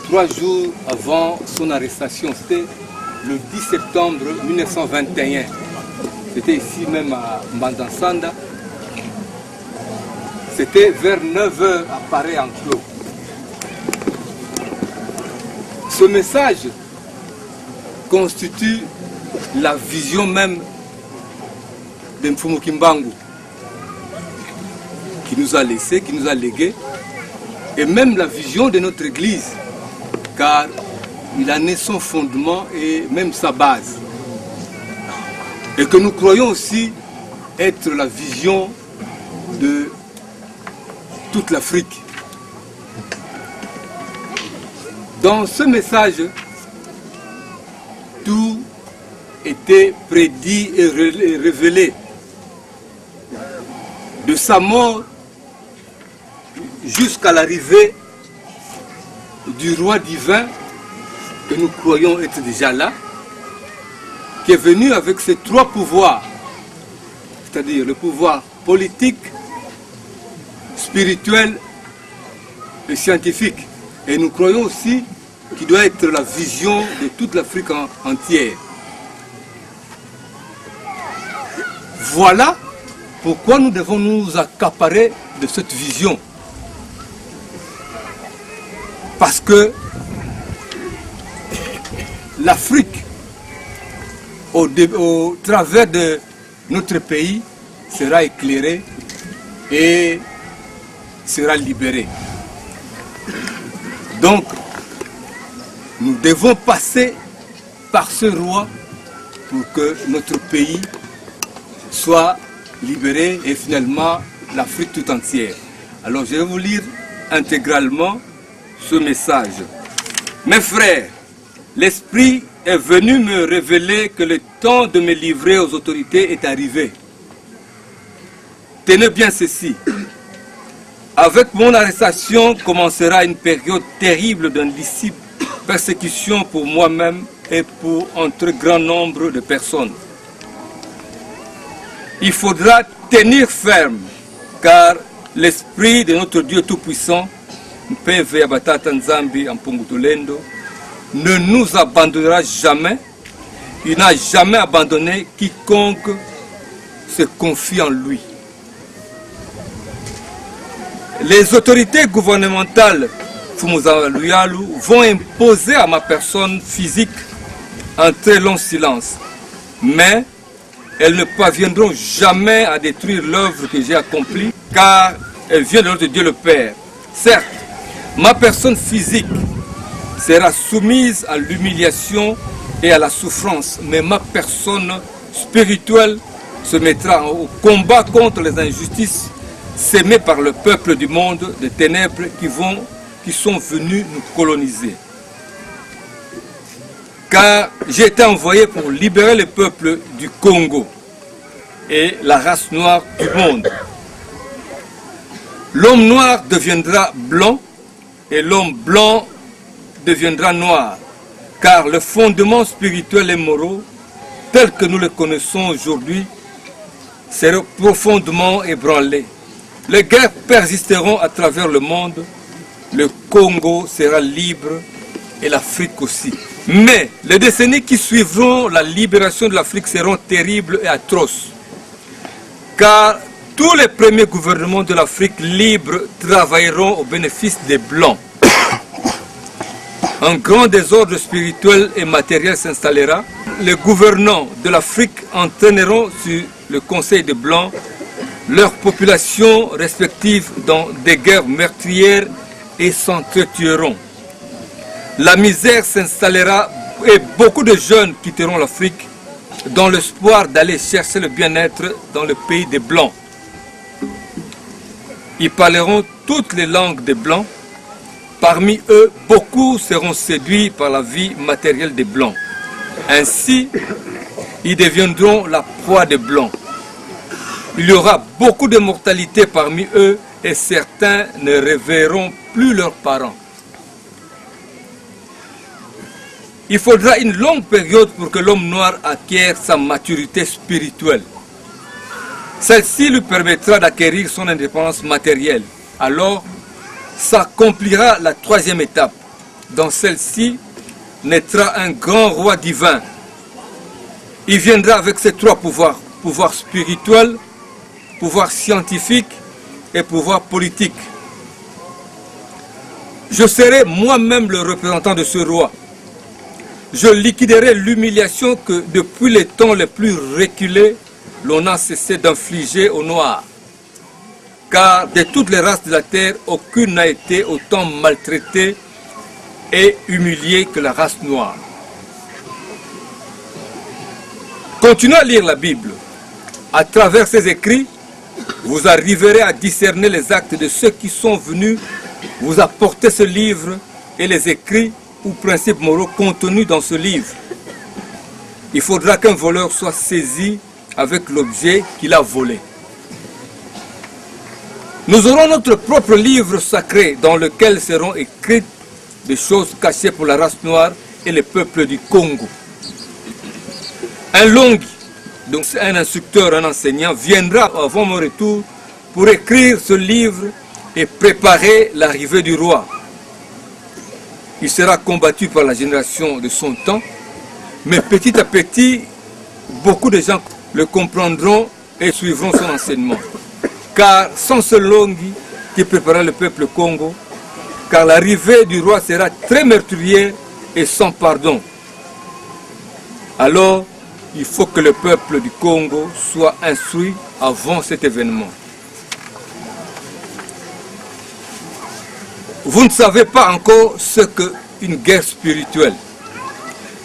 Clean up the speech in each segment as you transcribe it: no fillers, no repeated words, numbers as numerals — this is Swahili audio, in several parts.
3 jours avant son arrestation. C'était le 10 septembre 1921. C'était ici même à Mbandansanda. C'était vers 9 h à Paray-en-Clos. Ce message constitue la vision même de Mfumu Kimbangu, qui nous a laissé, qui nous a légué, et même la vision de notre Église, car il en est son fondement et même sa base. Et que nous croyons aussi être la vision de toute l'Afrique. Dans ce message, tout était prédit et révélé. De sa mort jusqu'à l'arrivée du roi divin, que nous croyons être déjà là, qui est venu avec ses 3 pouvoirs, c'est-à-dire le pouvoir politique, spirituel et scientifique. Et nous croyons aussi qu'il doit être la vision de toute l'Afrique entière. Voilà pourquoi nous devons nous accaparer de cette vision. Parce que l'Afrique, au travers de notre pays, sera éclairée et sera libérée. Donc, nous devons passer par ce roi pour que notre pays soit libéré et finalement l'Afrique tout entière. Alors je vais vous lire intégralement ce message. Mes frères, l'Esprit est venu me révéler que le temps de me livrer aux autorités est arrivé. Tenez bien ceci. Avec mon arrestation commencera une période terrible d'indiscipline, persécution pour moi-même et pour un très grand nombre de personnes. Il faudra tenir ferme, car l'Esprit de notre Dieu Tout-Puissant, ne nous abandonnera jamais. Il n'a jamais abandonné quiconque se confie en lui. Les autorités gouvernementales vont imposer à ma personne physique un très long silence, mais elles ne parviendront jamais à détruire l'œuvre que j'ai accomplie, car elle vient de notre Dieu le Père. Certes, ma personne physique sera soumise à l'humiliation et à la souffrance, mais ma personne spirituelle se mettra au combat contre les injustices sémées par le peuple du monde des ténèbres qui sont venus nous coloniser. Car j'ai été envoyé pour libérer le peuple du Congo et la race noire du monde. L'homme noir deviendra blanc et l'homme blanc deviendra noir, car le fondement spirituel et moral, tel que nous le connaissons aujourd'hui, sera profondément ébranlé. Les guerres persisteront à travers le monde, le Congo sera libre et l'Afrique aussi. Mais les décennies qui suivront la libération de l'Afrique seront terribles et atroces, car tous les premiers gouvernements de l'Afrique libre travailleront au bénéfice des Blancs. Un grand désordre spirituel et matériel s'installera. Les gouvernants de l'Afrique entraîneront sur le Conseil des Blancs leurs populations respectives dans des guerres meurtrières et s'entretueront. La misère s'installera et beaucoup de jeunes quitteront l'Afrique dans l'espoir d'aller chercher le bien-être dans le pays des Blancs. Ils parleront toutes les langues des Blancs. Parmi eux, beaucoup seront séduits par la vie matérielle des Blancs. Ainsi, ils deviendront la proie des Blancs. Il y aura beaucoup de mortalité parmi eux et certains ne reverront plus leurs parents. Il faudra une longue période pour que l'homme noir acquiert sa maturité spirituelle. Celle-ci lui permettra d'acquérir son indépendance matérielle. Alors, s'accomplira la 3e étape, dans celle-ci naîtra un grand roi divin. Il viendra avec ses trois pouvoirs, pouvoir spirituel, pouvoir scientifique et pouvoir politique. Je serai moi-même le représentant de ce roi. Je liquiderai l'humiliation que depuis les temps les plus reculés, l'on a cessé d'infliger aux Noirs. Car de toutes les races de la terre, aucune n'a été autant maltraitée et humiliée que la race noire. Continuez à lire la Bible. À travers ses écrits, vous arriverez à discerner les actes de ceux qui sont venus vous apporter ce livre et les écrits ou principes moraux contenus dans ce livre. Il faudra qu'un voleur soit saisi avec l'objet qu'il a volé. Nous aurons notre propre livre sacré dans lequel seront écrites des choses cachées pour la race noire et les peuples du Congo. Un Longi, donc un instructeur, un enseignant, viendra avant mon retour pour écrire ce livre et préparer l'arrivée du roi. Il sera combattu par la génération de son temps, mais petit à petit, beaucoup de gens le comprendront et suivront son enseignement. Car sans ce Longi qui préparera le peuple Congo, car l'arrivée du roi sera très meurtrière et sans pardon. Alors, il faut que le peuple du Congo soit instruit avant cet événement. Vous ne savez pas encore ce qu'est une guerre spirituelle.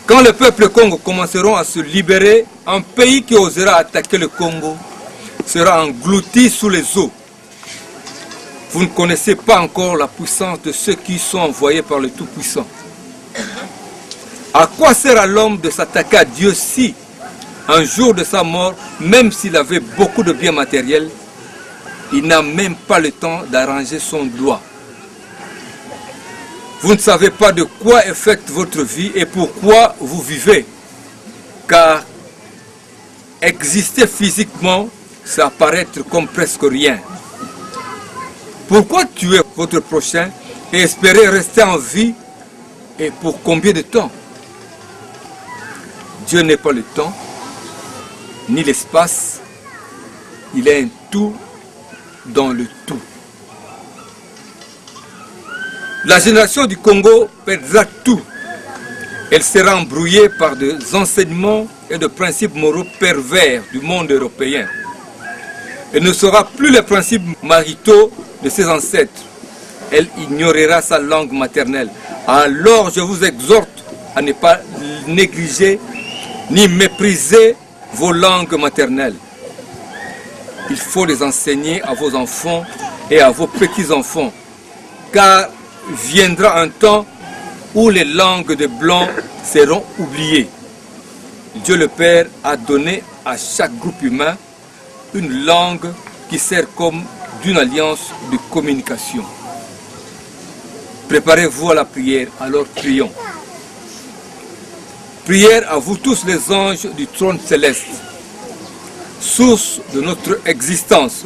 Quand le peuple Congo commenceront à se libérer, un pays qui osera attaquer le Congo sera englouti sous les eaux. Vous ne connaissez pas encore la puissance de ceux qui sont envoyés par le Tout-Puissant. À quoi sert à l'homme de s'attaquer à Dieu si, un jour de sa mort, même s'il avait beaucoup de biens matériels, il n'a même pas le temps d'arranger son doigt? Vous ne savez pas de quoi est faite votre vie et pourquoi vous vivez. Car exister physiquement, c'est apparaître comme presque rien. Pourquoi tuer votre prochain et espérer rester en vie, et pour combien de temps? Dieu n'est pas le temps, ni l'espace, il est un tout dans le tout. La génération du Congo perdra tout. Elle sera embrouillée par des enseignements et des principes moraux pervers du monde européen. Elle ne saura plus les principes maritaux de ses ancêtres. Elle ignorera sa langue maternelle. Alors je vous exhorte à ne pas négliger ni mépriser vos langues maternelles. Il faut les enseigner à vos enfants et à vos petits-enfants, car viendra un temps où les langues des Blancs seront oubliées. Dieu le Père a donné à chaque groupe humain une langue qui sert comme d'une alliance de communication. Préparez-vous à la prière, alors prions. Prière à vous tous les anges du trône céleste, source de notre existence.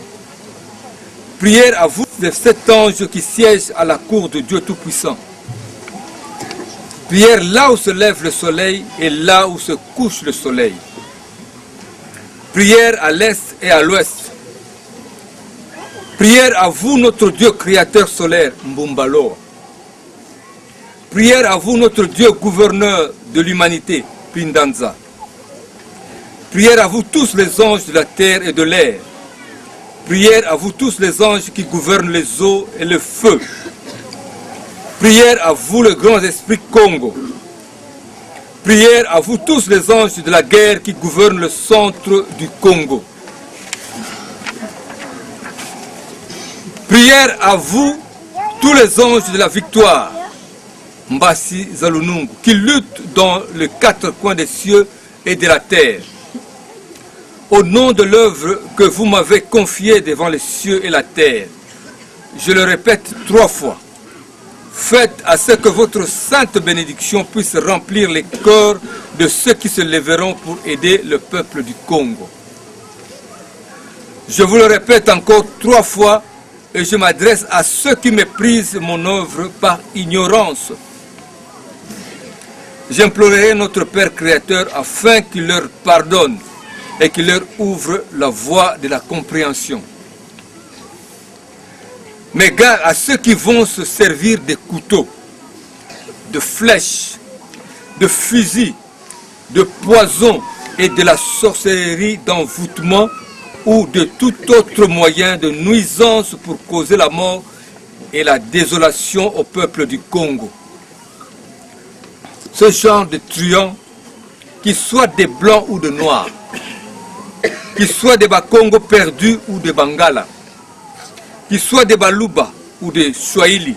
Prière à vous les 7 anges qui siègent à la cour de Dieu Tout-Puissant. Prière là où se lève le soleil et là où se couche le soleil. Prière à l'est et à l'ouest. Prière à vous, notre Dieu créateur solaire, Mbumbalo. Prière à vous, notre Dieu gouverneur de l'humanité, Pindanza. Prière à vous tous les anges de la terre et de l'air. Prière à vous tous les anges qui gouvernent les eaux et le feu. Prière à vous le grand esprit Congo. Prière à vous tous les anges de la guerre qui gouvernent le centre du Congo. Prière à vous tous les anges de la victoire, Mbasi Zalunungu, qui luttent dans les 4 coins des cieux et de la terre. Au nom de l'œuvre que vous m'avez confiée devant les cieux et la terre, je le répète 3 fois. Faites à ce que votre sainte bénédiction puisse remplir les cœurs de ceux qui se lèveront pour aider le peuple du Congo. Je vous le répète encore 3 fois et je m'adresse à ceux qui méprisent mon œuvre par ignorance. J'implorerai notre Père Créateur afin qu'il leur pardonne et qu'il leur ouvre la voie de la compréhension. Mais gare à ceux qui vont se servir des couteaux, de flèches, de fusils, de poisons et de la sorcellerie d'envoûtement ou de tout autre moyen de nuisance pour causer la mort et la désolation au peuple du Congo. Ce genre de truands, qu'ils soient des blancs ou de noirs, qu'ils soient des Bakongo perdus ou des Bangala, qu'ils soient des Baluba ou des Swahili,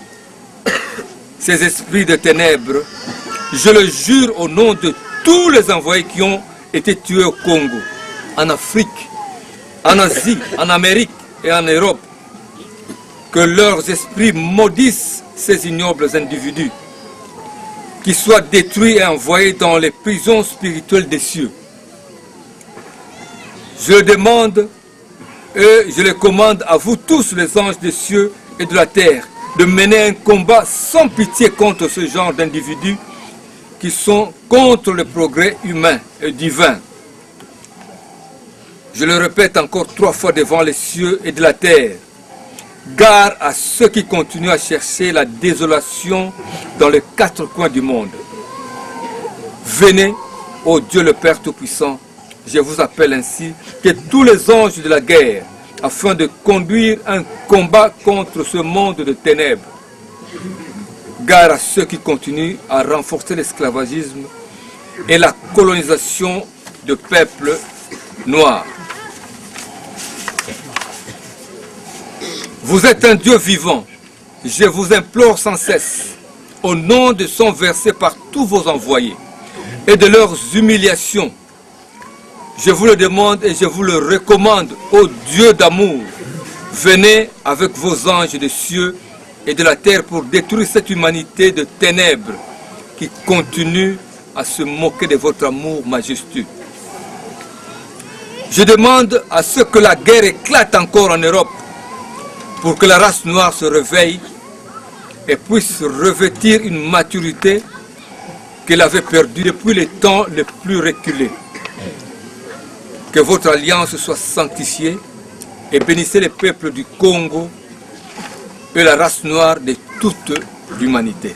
ces esprits de ténèbres, je le jure au nom de tous les envoyés qui ont été tués au Congo, en Afrique, en Asie, en Amérique et en Europe, que leurs esprits maudissent ces ignobles individus, qu'ils soient détruits et envoyés dans les prisons spirituelles des cieux. Je le demande et je le commande à vous tous les anges des cieux et de la terre de mener un combat sans pitié contre ce genre d'individus qui sont contre le progrès humain et divin. Je le répète encore 3 fois devant les cieux et de la terre. Gare à ceux qui continuent à chercher la désolation dans les 4 coins du monde. Venez, ô Dieu le Père Tout-Puissant, je vous appelle ainsi, que tous les anges de la guerre, afin de conduire un combat contre ce monde de ténèbres. Gare à ceux qui continuent à renforcer l'esclavagisme et la colonisation de peuples noirs. Vous êtes un Dieu vivant. Je vous implore sans cesse, au nom de son versé par tous vos envoyés et de leurs humiliations. Je vous le demande et je vous le recommande, ô Dieu d'amour. Venez avec vos anges des cieux et de la terre pour détruire cette humanité de ténèbres qui continue à se moquer de votre amour majestueux. Je demande à ce que la guerre éclate encore en Europe pour que la race noire se réveille et puisse revêtir une maturité qu'elle avait perdue depuis les temps les plus reculés. Que votre alliance soit sanctifiée et bénissez les peuples du Congo et la race noire de toute l'humanité.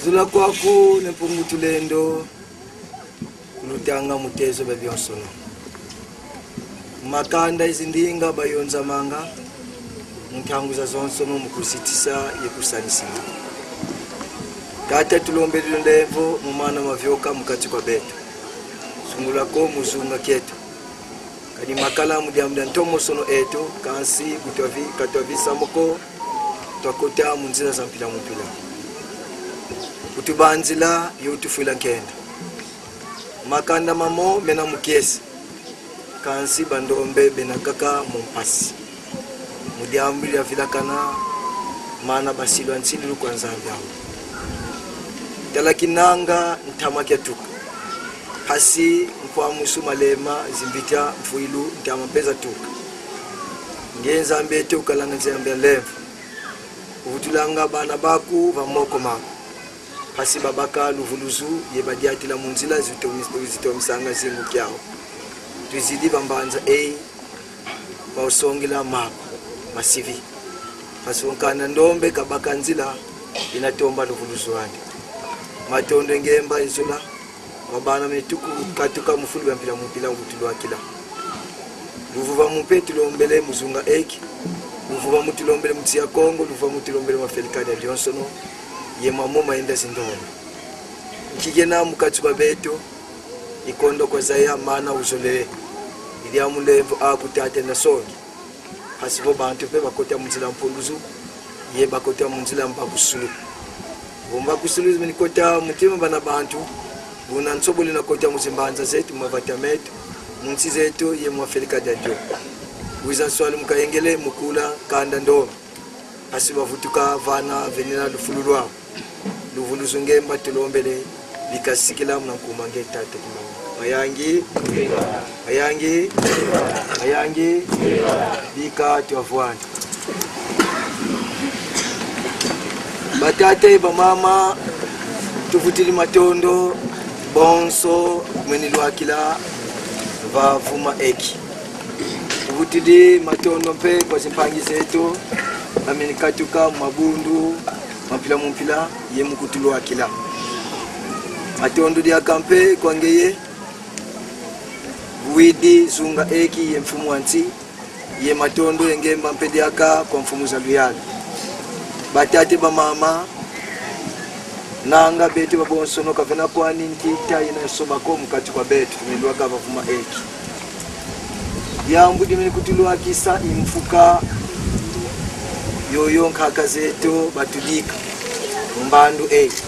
Zula kwaku nepungutulendo kulutanga mutezo bebyonsono makanda izindinga bayonza manga ntanguza zonsono mukusitisa yekusanisima kata tulombelelo ndevo mumana mavyoka mukati kwa betu sungulako muzunga ketu kadi makala mudiamda ntomo sono eto kansi katwavi samoko twakota munzira za mpila mupila kutubanzila yotufuila nkenda makanda mamo mena mukesi kansi bandombe benakaka mumpasi mudiambili avilakana mana basilwa nsili lukwanza vyao talakinanga ntamakya tuka hasi kwa musu malema zimbita mfuilu ntamapeza tuka ngenza mbete ukalanga nzambe levu uvutulanga bana baku vamoko mako hasi babaka luvuluzu yebadiatila munzila zitomisanga zingu kyao tuzidi bambanza bausongela mako masivi pasonkana ndombe kabaka nzila inatomba luvuluzu wandi matondo ngemba izula wabana metuku katuka mufulu mpila mupila ngutulwa kila luvuva mupetu lombele muzunga eki luvuva mutilombele mutsia Kongo luvuva mutilombele mafelikani Johnson ye mamo maenda zindona kigena mukatsuba beto ikondo kwa zaya mana uzole ili amulevo akutate na songi hasibo bantu pe bakota munzila mpunduzu ye bakota munzila mbakusulu bomba kusulu zimeni kota mutima bana bantu buna nsobole na kota muzimbanza zetu mavatametu munsi zetu ye mwafelika dadio wiza swali mukayengele mukula kanda ndo hasiba vutuka vana venena lufululwa luvuluzu ngemba tulombele bikasikila mnankumange tate kimanga ayangi bika tuavwana batate bamama tuvutili matondo bonso mweni lwakila vavuma eki tuvutili matondo mpe kwa zimpangi zetu ameni katuka mabundu mampila mumpila ye mukutulu wakila matondo dia kampe kwangeye widi zunga eki ye mfumu wansi ye matondo yengemba mpedi aka kwa mfumu za luyali batate bamama nanga betu babonsono kavena kwani ntita inasoba ko mukati kwa betu tumendwa kava vuma eki yambu dimeni kutulwa kisa imfuka yoyo nkaka zetu batudika mbandu eki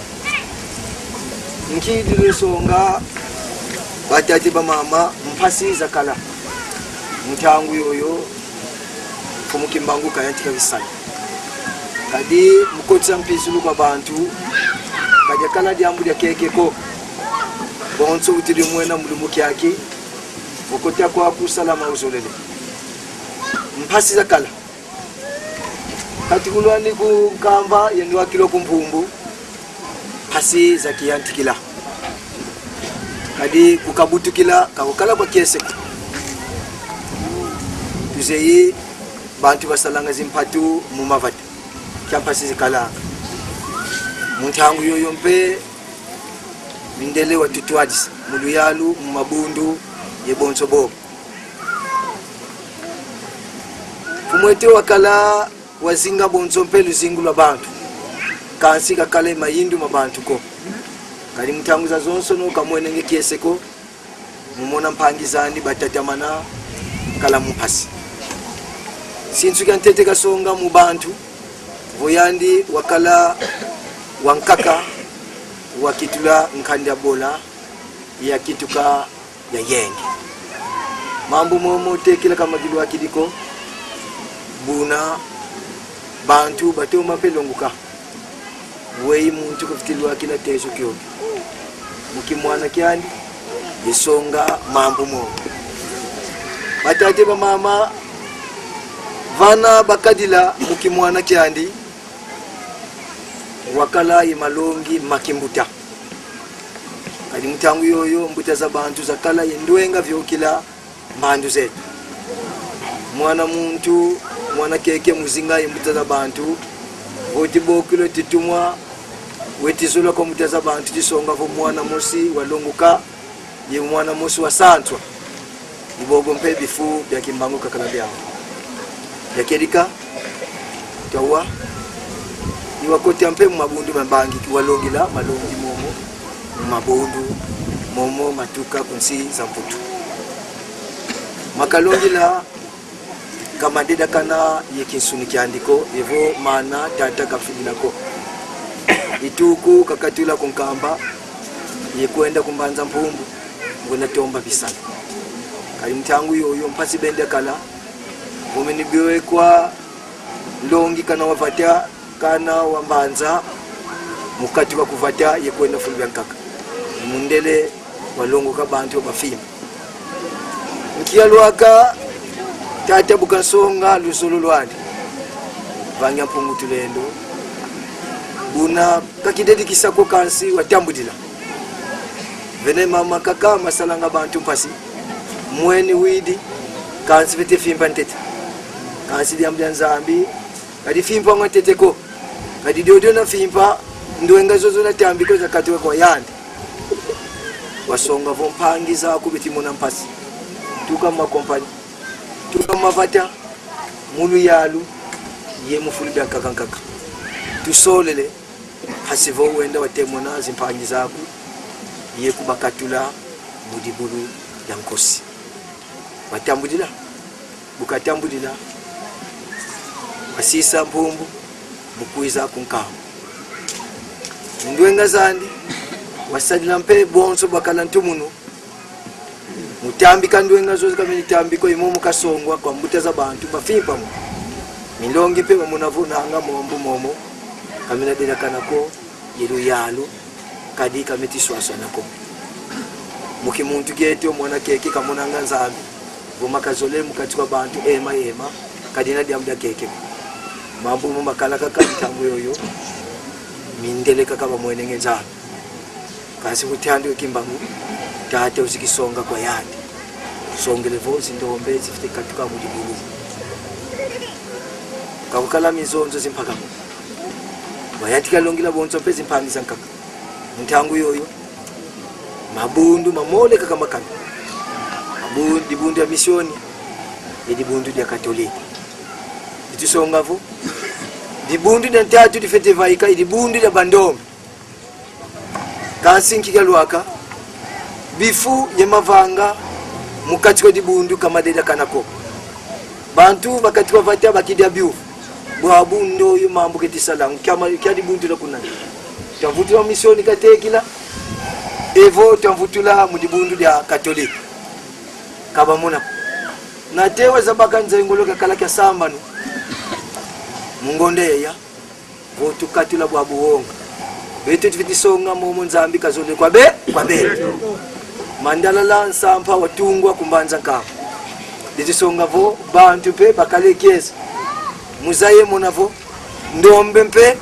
nkidile songa batate bamama mpasi zakala mtangu yoyo kumukimbangu kayantika bisala kadi mukotsa mpisulu kwa bantu kadi kala diambu dia kekeko bonso utili mwena mulumuki yake ukota kwa kusalama uzolele mpasi zakala kati kulwani kukamba yenwa kilo kumpumbu pasi zakiyantikila kadi kukabutukila kakala kwa kiese tuzeyi bantu basalanga zimpatu mumavata kampasi zikala muntangu yoyo mpe mindele watutwadis muluyalu mumabundu yebonso bobo kumwete wakala wazinga bonso mpe luzingu lwa bantu kansi kakale mayindu mabantu ko kali mutangu za zonso no kamwenenge kieseko mumona mpangizani batatamana kala mupasi sinsu kantete kasonga mu bantu voyandi wakala wankaka wakitula nkanda bola ya kituka ya yenge mambo momo tekela kama gilwa kidiko buna bantu batoma pelonguka weyi muntu kufitilwa kila teso kyo mukimwana kyandi yesonga mambo momo batate ba mama vana bakadila mukimwana kyandi wakala imalongi makimbuta kadi mutangu yoyo mbuta za bantu zakala yendwenga vyokila mbandu zetu mwana muntu mwana keke muzinga yembuta za bantu voti bokilo titumwa wetizula kwa mbuta za bantu tisonga vo mwana mosi walonguka ye mwana musu wa santwa ibogo mpe bifu bya kimbangu kakala byao yakedika tawa iwakote mpe mabundu mambangi kiwalongila malongi momo mabundu momo matuka kunsi za mputu makalongila kama deda kana yekinsuni kyandiko evo mana tata kafidinako ituku kakatula kunkamba yekwenda kumbanza mpumbu ngona tomba bisana kali mtangu yoyo mpasi bende kala mumenibiwe kwa longi kana wavatia kana wambanza mukati wa kuvatia yekwenda fulbya nkaka mundele walongo kabantu bafima nkiyalwaka tata bukansonga lusolo lwandi vanya mpungu tulendo buna kakidedikisa ko kansi watambudila vene mama kaka masalanga bantu mpasi mweni widi kansi vete fimba ntete kansi diambia nzambi kadi fimpa ngotete ko kadi dodo na fimpa ndwenga zozo na tambiko zakatiwe kwa yandi wasonga vompangiza kubiti muna mpasi tuka makompani tuka mavata mulu yalu ye mufulibya kakankaka tusolele hasivo wenda watemona zimpangiza ku ye kubakatula mudibulu ya nkosi watambudila bukatambudila asisa mpumbu mukuiza kunkamu ndwenga zandi wasadila mpe bonso bakala ntumunu mutambika ndwenga zozi kamene tambiko imo mukasongwa kwa mbuta za bantu bafimpa mu milongi pe bamunavuna anga mombu momo kamene dela kanako yelu yalu kadi kameti swaswa nako muki muntu geto mwana keke kamonanga nzambi vuma kazole mukati kwa bantu ema kadi na diamda keke mambu mu makala kakantangu yoyo mindele kakaba mwenenge nzambi kasi kutandi kimbangu tate usikisonga kwa yandi songele vozi ndombe zifite katuka mu dibulu kakukala mizonzo zimpaka wayatika longila bonzo pezi mpangisa nkaka ntangu yoyo mabundu mamole kaka makana mabundu dibundu ya misioni dibundu ya katoliki itusonga vo dibundu ya ntatu difete vaika dibundu ya bandome kansinki galwaka bifu ye mavanga mukati kwa dibundu kama deda kanako bantu bakati kwa vatia bakidia biu bwabundo yo mambo ketisala kama kya dibundu la kunani tavutula misioni katekila evo tavutula mu dibundu ya katoliki kaba muna natewe zabaka nzengoloka kala kya sambano mungonde ya votu katula bwabuonga betu tifitisonga momo nzambi kazole kwa be mandala la nsampa watungwa kumbanza nkama ditisonga vo bantu pe bakalekeza muzaye monavo ndombe mpe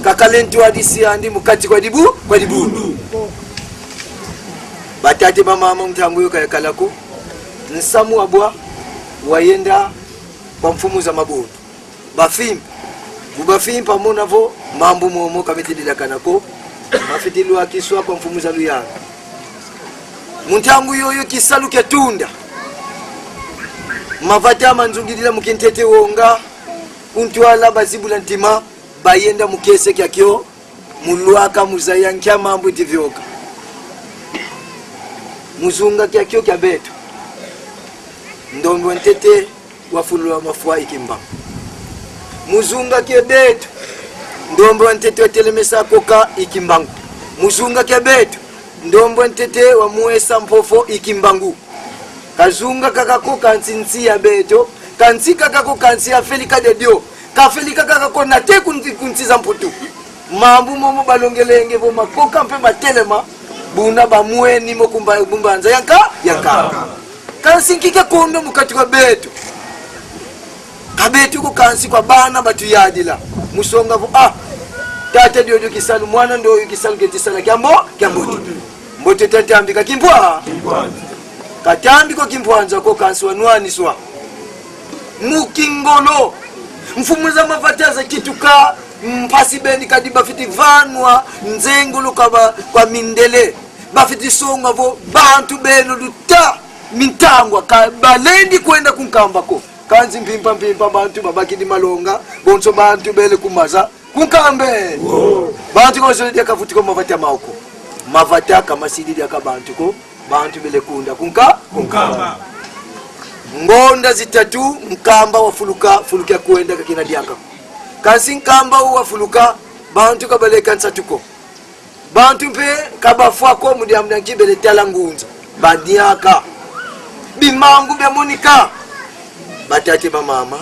kakalentu hadisi andi mukati kwa dibundu batate ba mama mtangu yoka yakalako nsamu abwa wayenda kwa mfumu za mabundu bafimpa monavo mambo momo kametidila kanako mafitilu akiswa kwa mfumu za luyanga muntangu yoyo kisalu kya tunda mavata manzungilila mukintete wonga untwala bazibula ntima bayenda mukese kyakyo mulwaka muzaya nkya mambo tivyoka muzunga kyakyo kya beto ndombo ntete wafulwa mafua ikimba muzunga kya beto ndombo ntete watelemesa koka ikimbangu muzunga kya beto ndombo ntete wa muesa mpofo ikimbangu kazunga kakako kansinsi ya beto kansika kako kansi ya felika de dio kafelika kakako nate kunsiza mputu mambu momo balongelenge vo makoka mpe batelema buna bamweni mo kumbanza yanka kansinkike kondo mukati kwa beto kabetu ko kansi kwa bana batu yadila musonga vo tate dio kisalu mwana ndo kisalu ketisala kyambo mbote tatambika kimpwa katambiko kimpwanza ko kansi wanwaniswa mukingolo mfumuza mavataza kituka mpasi beni kadiba fiti vanwa nzengulu kwa mindele bafitisonga vo bantu beno luta mintangwa balendi kwenda kunkambako kanzi mpimpa bantu babakidi malonga bonso bantu bele kumaza kunkambe bantu kosoledia kafuti ko mavata mauko mavata kama sididi akabantu ko bantu bele kunda kunkamba ngonda zitatu nkamba wafuluka kwenda kakina diaka kansi nkamba wafuluka bantu kabaleka nsatuko bantu mpe kabafwako mudiamna nkibele tala ngunza badiaka bimangu bya monika batate bamama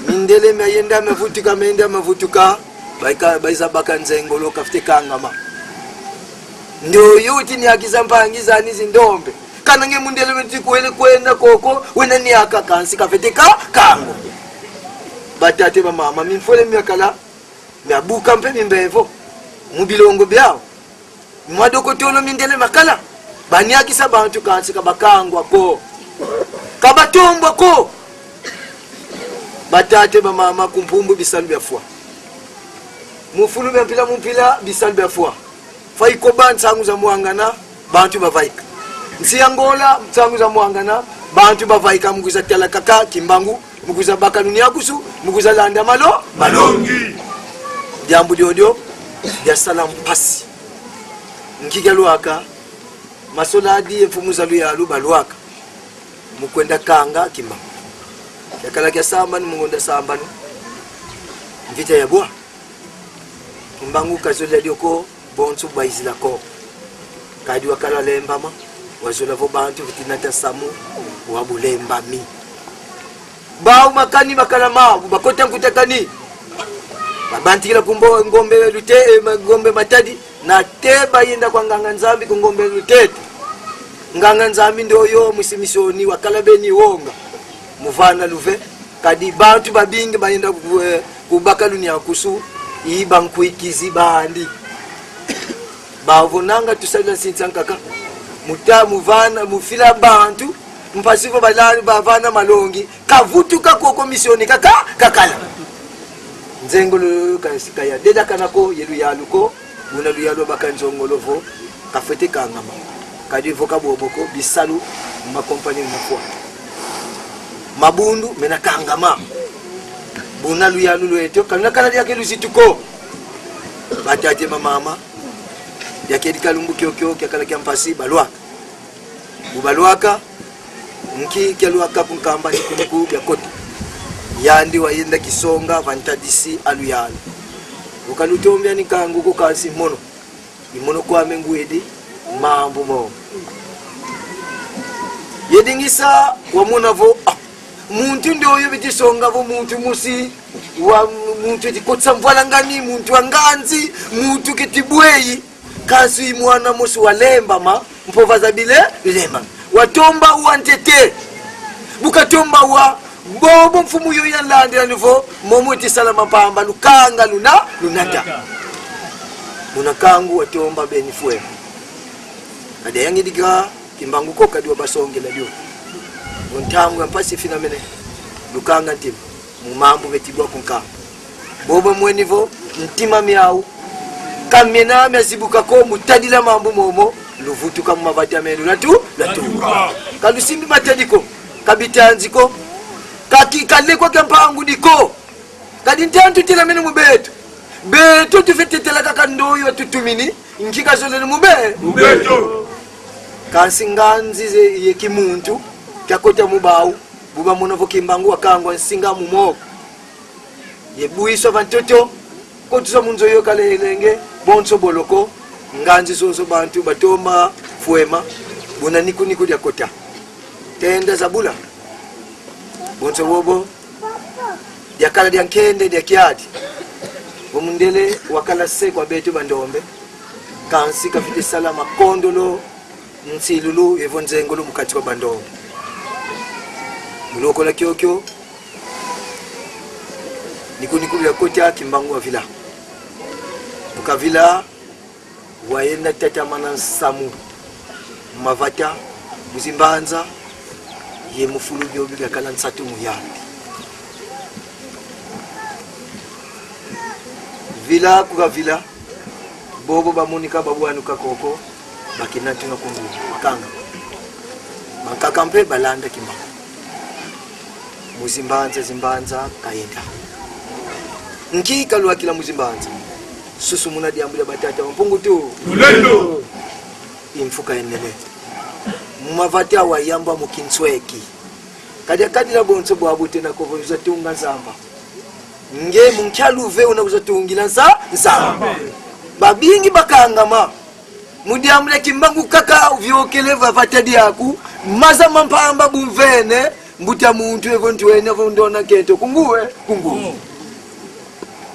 mindele mayenda mavutuka menda mavutuka baiza bakanzengolo kafite kangama ndio yuti ni akizampangiza nizi ndombe kana nge mundele mti kwele kwenda koko wena ni akakansi kafite kango batate bamama minfole myakala myabuka mpe mimbevo mubilongo byao mwadokotolo mindele makala baniakisa bantu kansi kabakangwa ko kabatombwa ko batate bamama kumpumbu bisalu byafwa mufulu mpila bisalu byafwa faiko bantu za muangana bantu bavaika nsiyangola tsangu za muangana bantu bavaika muguza talakaka kimbangu muguza bakanuni yakusu muguza landa malongi jambu diodio ya salam pasi nkigalwaka masoladi efumuza luyalu balwaka mukwenda kanga kima yakala kya samba ni mungonda samba ni mvita ya bwa kimbangu kazola dioko bonsu baizila ko kadi wakala lembama wazola vo bantu vitinata samu wabulemba mi bau makani makala mabu bakota nkutakani babantikila kumbo ngombe lute ngombe matadi na teba yenda kwa nganga nzambi kungombe lutete nganga nzambi ndoyo musimisoni wakala beni wonga muvana luve kadi bantu babingi bayenda kubaka lunia kusu iba nkuikizi bandi bavonanga tusala sintsankaka muta muvana mufila bantu mpasivo balani bavana malongi kavutuka koko misioni kakala nzengolo kasikaya deda kanako yelu yaluko buna luyalo bakanzongolovo kafete kangama kadi voka boboko bisalu ma compagnie mafwa mabundu mena kangama buna luyalo lweto kana kana yake lusituko batate mama yake dikalumbu kyokyo kyakala kyampasi balwaka bubalwaka nki kyalwaka kunkamba nikunku yakoti yandi wayenda kisonga vantadisi aluyalo ukalutombya nikangu ko kansi imono kwa menguedi mambo mo yedingisa wamunavo muntu ndoyo bitisonga vo muntu musi wa muntu tikotsa mvala ngani muntu anganzi muntu kitibweyi kasi mwana musi walemba ma mpova zabile bilemba watomba uantete bukatomba wa bobo mfumu yo yalandira nivo momo tisala pamba lukanga lunata munakangu watomba beni fwe ada yangi diga kimbangu ko kadi wabasonge la dio ontangu ampasi finamene lukanga tim mumambo betibwa kunka bobo mwenivo ntima miau kamena myazibuka ko mutadila mambo momo luvutu kama mavata menu latu kalusimbi matadiko kabitanziko kaki kalekwa kampangu diko kadi ntantu tela mene mubeto beto tufetetela kakandoyo tutumini nkika zolele mubeto kansinganzi ye kimuntu kyakota mubau buba munovo kimbangu wakangwa nsinga mumoko yebuiso vantoto kotusa munzo yo kalelenge bonso boloko nganzi soso bantu batoma fuema buna niku dia kota tenda zabula bonso bobo dia kala dia nkende dia kiadi bomundele wakala se kwa betu bandombe kansi kafite salama kondolo nsilulu evonzengolo mukati kwa bandombe muloko la kyokyo niku dia kota kimbangu wa vila ukavila wayenda tata mana samu mavata muzimbanza ye mufulu byobiga kala nsatu muyandi vila kuka vila bobo bamunika babwanuka koko bakina tuna kungu makanga makakampe balanda kimba muzimbanza kaenda nkika lwa kila muzimbanza susu muna diambulia batata mpungu tu ulendo imfuka enele mumavatia wa yamba mukinsweki kadi la bonso bwabu tena kovoza tunga zamba nge munchaluve unakuza tungila zamba babingi bakangama mudiambulia kimbangu kaka vyokeleva vatadi yaku maza mampamba bumvene mbuta muntu evontu wene vondona kento kunguwe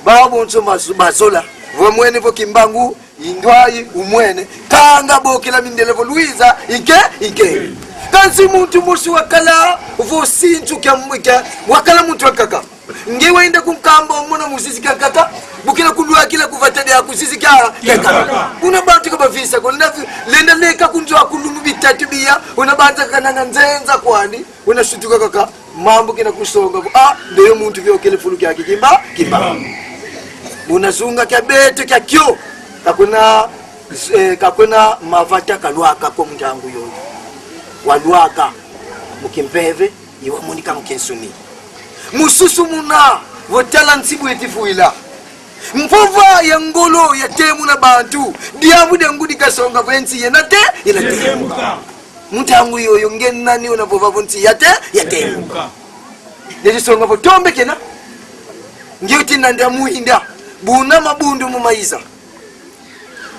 babo nso bazola vomwene vo kimbangu indwayi umwene kanga bokela mindelevo luiza ike kansi muntu musi wakala vo sintu kya wakala muntu wakaka ngewe inda kumkamba omona musisi kaka bukela kulwa kila kuvatade akusisi kaka una bantu kaba visa ko lenda leka kunjwa kulumu bitatu biya una bantu kananga nzenza kwani una shutuka kaka mambo kina kusonga ndio muntu vyokele fulu kyake kimba unazunga kya beto kya kyo kakuna mavata kalwaka kwa mjangu yoyo walwaka mukimpeve iwa monika mukensuni mususu muna votala nsibu etifuila mpova ya ngolo ya temu na bantu diamu dengu dikasonga vensi yenate mtangu yoyo ngenani unavova vensi ya temu nesonga votombe kena ngeuti nanda muhinda buna mabundu mumaiza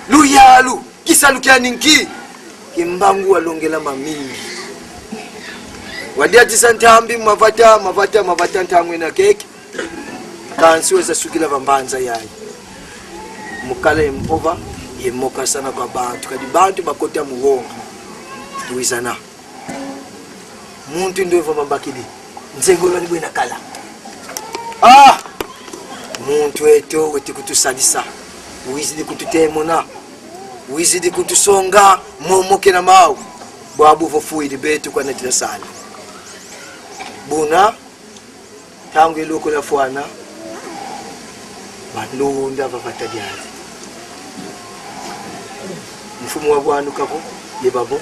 luyalu kisalu kya ninki kimbangu walongela mamingi wadiati santambi mavata ntamwe na keke kansi weza sukila vambanza yayi mukala empova yemoka sana kwa bantu kadi bantu bakota muwonga tuizana muntu ndio vamabakidi nzengolo ni bwena kala muntu eto weti kutusalisa wizidi kututemona wizidi kutusonga momoke na mau bwabu vofuidi betu kwa natila sana buna tangu iloko la fwana balunda vavatadiazi mfumu wa bwanu kako yebabo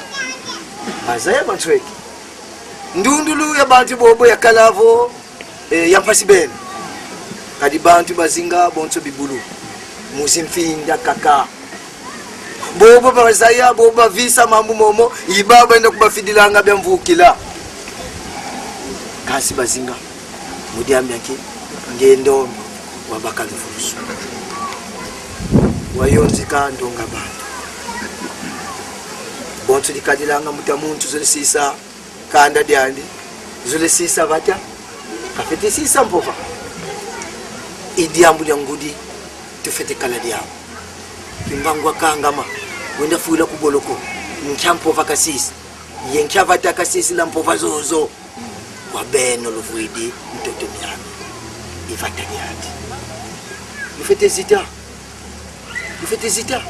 mazaya bantsweki ndundulu ya bantu bobo ya kalavo ya mpasibene kadi bantu bazinga bonso bibulu muzimfinda kaka bobo bazaya bobo visa mambu momo ibaba enda kubafidilanga byamvukila kasi bazinga mudiambi yake ngendo wabakala furusu wayonzika ndonga bantu bonso dikadilanga mutamuntu zole sisa kanda diandi zole sisa vata kafete sisa mpova idiambu ya ngudi tufete kala diambu kimbangwa kangama wenda fuila kuboloko nchampova kasisi yenkavata kasisi la mpova zozo kwa beno luvuidi mtoto miami ifata diandi lufete zita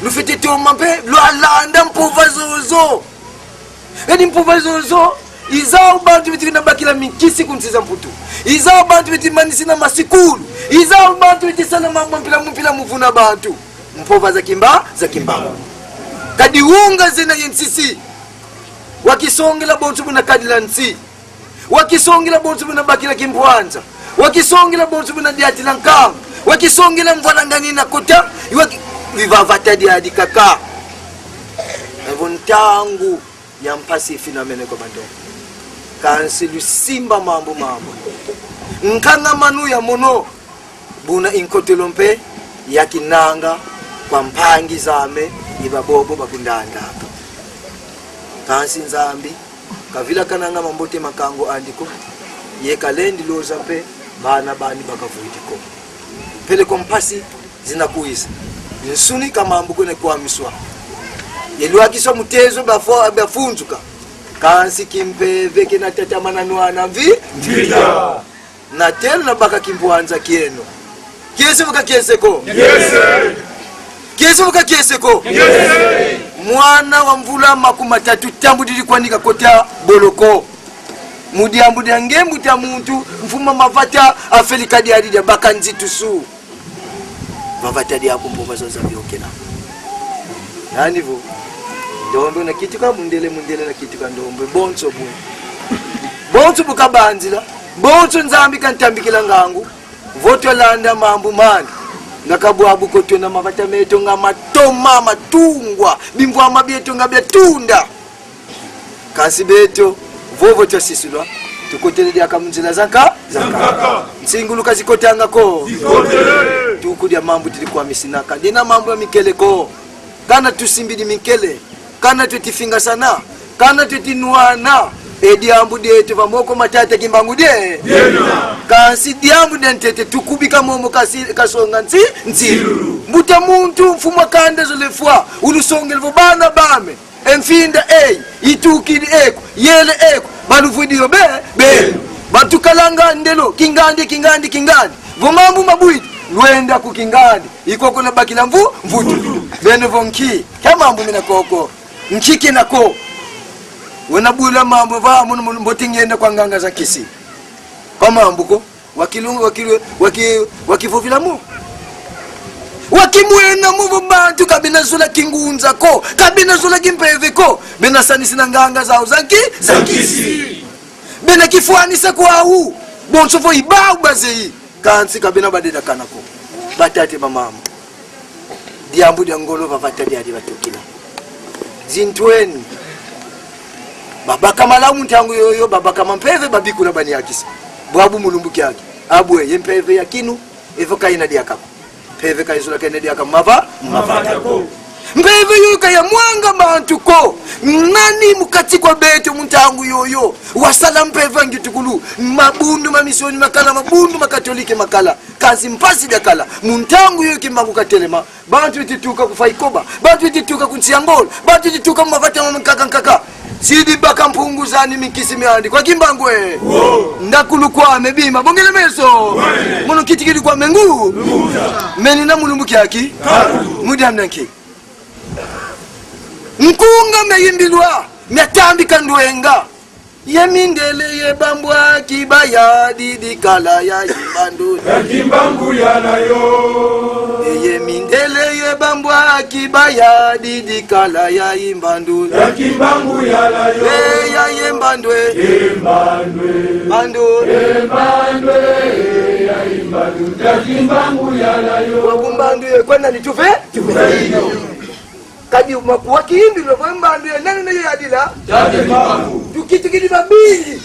lufete tomampe lwalanda mpova zozo yani mpova zozo izao bantu biti vinabakila mikisi kunsiza mputu izao bantu biti manisina masikulu izao bantu biti sana mpila muvuna bantu mpova za kimba kadi unga zena yensisi wakisongela bontu muna kadila nsi wakisongela bontu muna bakila kimpwanza wakisongela bontu muna diati lankam wakisongela mvanangani na kota vivavatadi hadi kaka evontangu ya mpasi finamene kwa bando kansi lusimba mambo nkanga manu ya mono buna inkotelompe ya kinanga kwa mpangi zame ibabobo bakundanda kansi nzambi kavila kananga mambote makango andiko ye kalendi loza mpe bana bani bakavuitiko pele kompasi zinakuisa nsuni kamambo kone kwa miswa yeluakiswa mutezo bafunzuka kansi kimpeve kena tata mananwana mvita na telu na baka kimpuanza kieno kiese vuka kieseko kiese vuka kieseko mwana wa mvula makumatatu tambu dilikwanika kota boloko mudiambu diangembu ta muntu mfuma mavata afelikadi adida baka nzitusu mavata dia kumpova zoza biokena yani vo ndombe na kitu ka mundele na kitu ka ndombe bonso bukabanzila bonso nzambi kantambikila ngangu voto landa mambu mani nakabwabu kotona mavata meto nga matoma matungwa bimvwa mabieto nga biatunda kasi beto vovo twasisulwa tukoteledi akamunzila zaka nsingulu kazikotanga ko tukudya mambu tilikuwa misinaka dina mambu ya mikele ko kana tusimbidi mikele kana tutifinga sana kana tutinuana diambu detu vamoko matata kimbangu de kasi diambu dentete tukubika momo kasonga nzilu mbuta muntu mfumwa kanda zolefwa ulusongelevo bana bame emfinda itukidi eko yele eko baluvudiyo be batukalanga ndelo kingandi vomambu mabuiti lwenda kukingandi ikoko na bakila mvutu bene vonki kamambu mina koko nkiki nako wanabula mambo va mbotingenda kwa nganga za kisi kwa mambo ko wakilungu wakivovila mu wakimwena mu bantu kabina zola kingunza ko kabina zola kimpeve ko bena sanisina nganga zao za kisi bena kifuanisa kwa au bonso vo ibau bazei kansi kabina badeda kanako batate mama diambu diangolo vavata diadi batukila zintweni baba kamala muntangu yoyo baba kama mpeve babikula bani yakisa bwabu mulumbuki yake abwe yempeve yakinu evoka ina diakako peve kaizula kene diaka mava tako mpeve yoyo kaya mwanga bantu ko nani mukati kwa beto muntangu yoyo wasala mpeve ngitukulu mabundu mamisoni makala mabundu makatolike makala kazi mpasi dakala muntangu yoyo kimbangu katelema bantu tituka kufaikoba bantu tituka kunsiangola bantu tituka mavata nkaka sidi baka mpunguzani mikisi miandi kwa kimbangwe ndakulukwa amebima bongele meso muno kitikili kwa mengu meni na mulumbuki yaki muda mnanki nkunga meyimbilwa myatambika ndwenga yemindele yebambwa kibaya didikala ya yimbandu ya kimbangu yanayo yemindele yebambwa kibaya didikala ya yimbandu ya kimbangu yanayo ya yembandwe bandu ya imbandu ya kimbangu yanayo wabumbandwe kwenda nitufe kadi makuwa kiimbi mbandwe nani yadila tukitikidi babili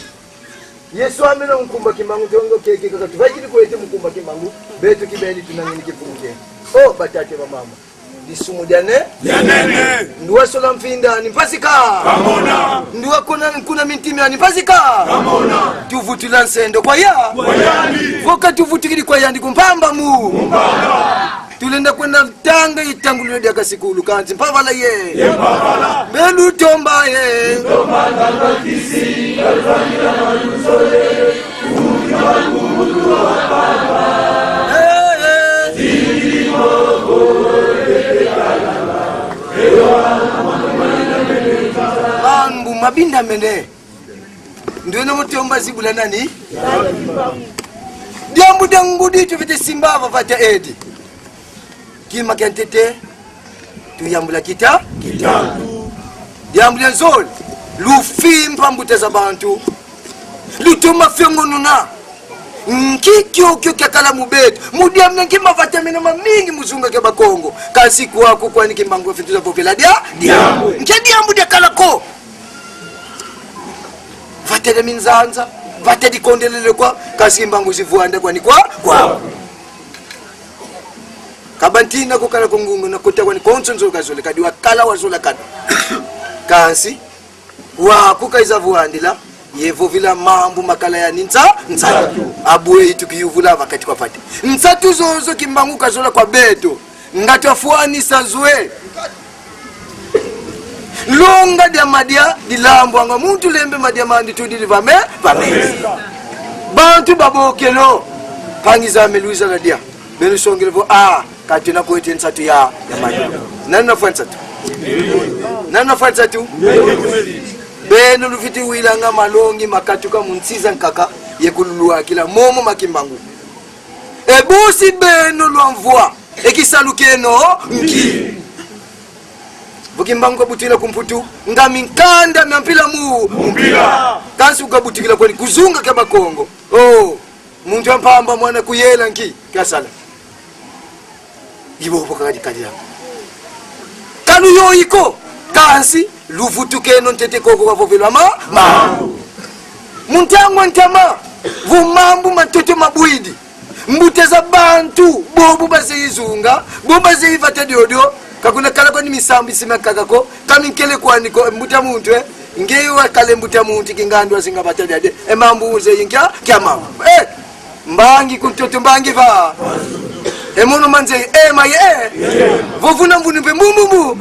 Yesu amena mkumba kimangu tongo keke kaka tuvajili kwete mkumba kimangu betu kibeni tunangini kifunge batate wa mama disumu diane nduwa sola mfinda nipasika kamona nduwa kuna mintimi nipasika kamona tuvutula nsendo kwa yandi voka tuvutikili kwa yandi kumpamba mu tulenda kwenda tanga itangulio dia kasikulu kanzi mpavala ye mpavala belu tomba ye tomba tanga kisi alfanyira manusole umutu wa baba Mambu mabinda mene ndio na mutomba zibula nani diambu dangudi tuvite simbava vata edi kima kentete tuyambula kita diambula nzoli lufimpa mbuteza bantu lutuma fengonuna nkikyo kakala mubetu mudiamna nkima vata mena mamingi muzunga ke bakongo kasi kwako kwani kimbangu fituza popela diambu nke diambu de kalako vata de minzanza vata di kondelele kwa kasi kimbangu zivuanda kwani kwa kabantina kukala kungungu na kuta kwani konsonzo kazole kadi wakala wazola kadi kasi wa kukaiza vuandila yevo vila mambu makala ya ntsatu abue tukiyuvula wakati kwa pati ntsatu zozo kimbangu kazola kwa beto ngatafuani sazwe longa dia madia dilambo anga muntu lembe madia mandi tudili vame bantu babokelo pangiza meluiza la dia belu songelevo katina kuete ntsatu ya madia nani nafuan ntsatu beno lufiti wilanga malongi makatuka munsiza nkaka yekululuwa kila momo makimbangu ebusi beno lwamvua ekisalukeno nki Vukimbangu kabutila kumputu ngami nkanda na mpila mpila kasi ukabutikila kwani kuzunga kama Kongo. Oh, muntu ampamba mwana kuyela nki kasala ibo pokadi kadira kanu yoiko kansi luvutuke non tete koko wavovela ma muntangwa ntama vumambu matoto mabwidi mbuteza bantu bobu bazizunga boba zivata diodio kakuna kala kwa ni misambi simakakako kaminkele kwaniko mbuta muntu ngeyo kale mbuta muntu kingandwa singabata dade emambu uze yinka kyama mbangi kuntoto mbangi va emono manze maye vovuna mvuni pe mumbu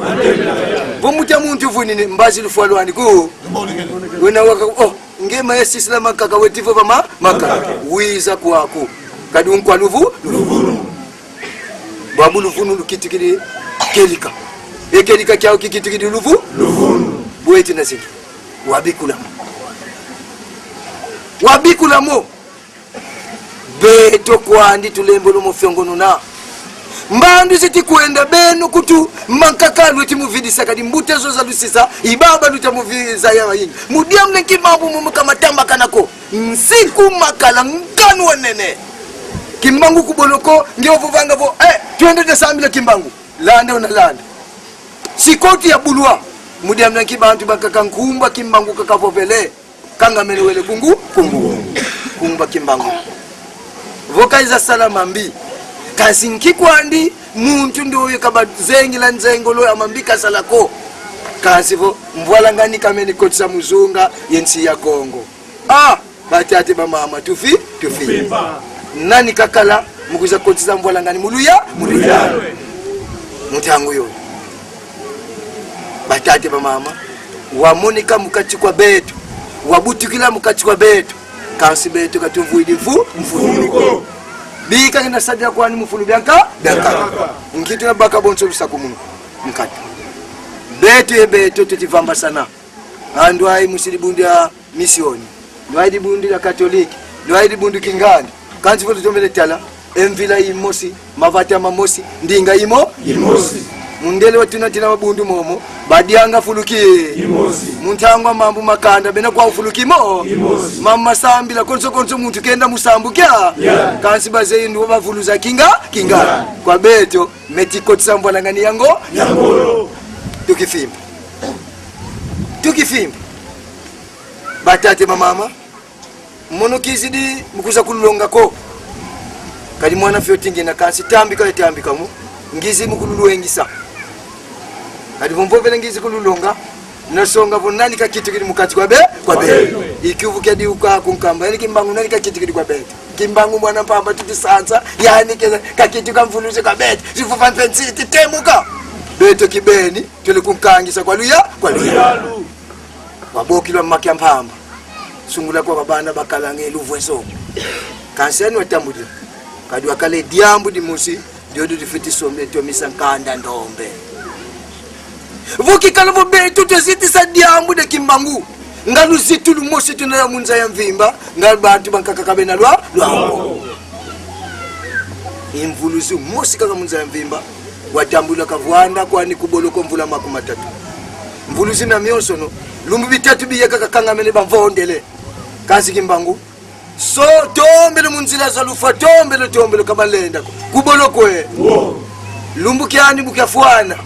vomuta muntu vunini mbazi lufwalwani ku wena waka ngema yesisla makaka wetifo vama maka wiza kwako kadun kwa luvu babu luvunu lukitikiri kelika ekelika kyao kikitikiri luvu bweti nasiki wabikula mo beto kwandi tulembolo mufyongono na mbandu ziti kuenda benu kutu mankakalu eti muvidisa kadi mbutezo za lusisa ibaba luta muviza ya yingi mudiam nenki mambu mumukamatamba kanako nsiku makala nganu wanene kimbangu kuboloko ngiovu vanga vo tuende desambila kimbangu landa unalanda sikoti ya bulwa mudiam nenki bantu bakaka nkumba kimbangu kakavovele kanga menewele kumba kimbangu vokaiza salama mbi kasi nkikwandi muntu ndoyo kaba zengi la nzengolo amambika salako kasi vo mvwala ngani kameni kotsa muzunga yensi ya Kongo batati ba mama tufi nani kakala mukuza kotsa mvwala ngani muluya mutangu yo batati ba mama wamonika mukati kwa betu wabutukila mukati kwa betu kasi betu katumvuidi mfuluko bika kina sadia kwani mufulu byanka nkitu na baka bonso bisaku muno mkati betu tutivamba sana andu ai musilibundi ya misioni ndwai dibundi ya katoliki ndwai dibundi kingani kanzi foto tomele tala emvila imosi mavata mamosi ndinga imosi mundele watuna tina wabundu momo badianga fuluki muntangwa mambu makanda bena kwa ufuluki mama sambila konso muntu kenda musambu kya kansi baze ndu bavuluza kinga kwa beto metiko tsambo langani yango tukifimba batate mama mono kizidi mukuza kulonga ko kali mwana fyotinge na kansi tambika mu ngizi mukululu engisa kadi vomvovele ngizi kululonga nasonga vonani kakitu kili mukati kwa be ikivu kedi uka kunkamba yani kimbangu nani kakitu kili kwa be kimbangu mwana mpamba tutisanza yani kakitu kamfuluze kwa be zifufa pensi temuka beto kibeni tuli kunkangisa kwa luya wabokilwa mmakia mpamba sungula kwa babana bakalange luvweso kanseni watambudila kadi wakale diambu di musi diodo difiti sombe tomisa nkanda ndombe vuki kalavo betu teziti sa diambu de kimbangu ngalu zitu lumosi tunaya munza ya mvimba ngalu bantu bankakakabena lwa imvuluzu mosi kaka munza ya mvimba watambula kavuanda kwani kuboloko mvula makumatatu mvuluzi na miosono lumbu bitatu biya kakakangamele bamvondele kazi kimbangu so tombele munzila za lufa tombele kabalenda kuboloko lumbu kyani bukafuana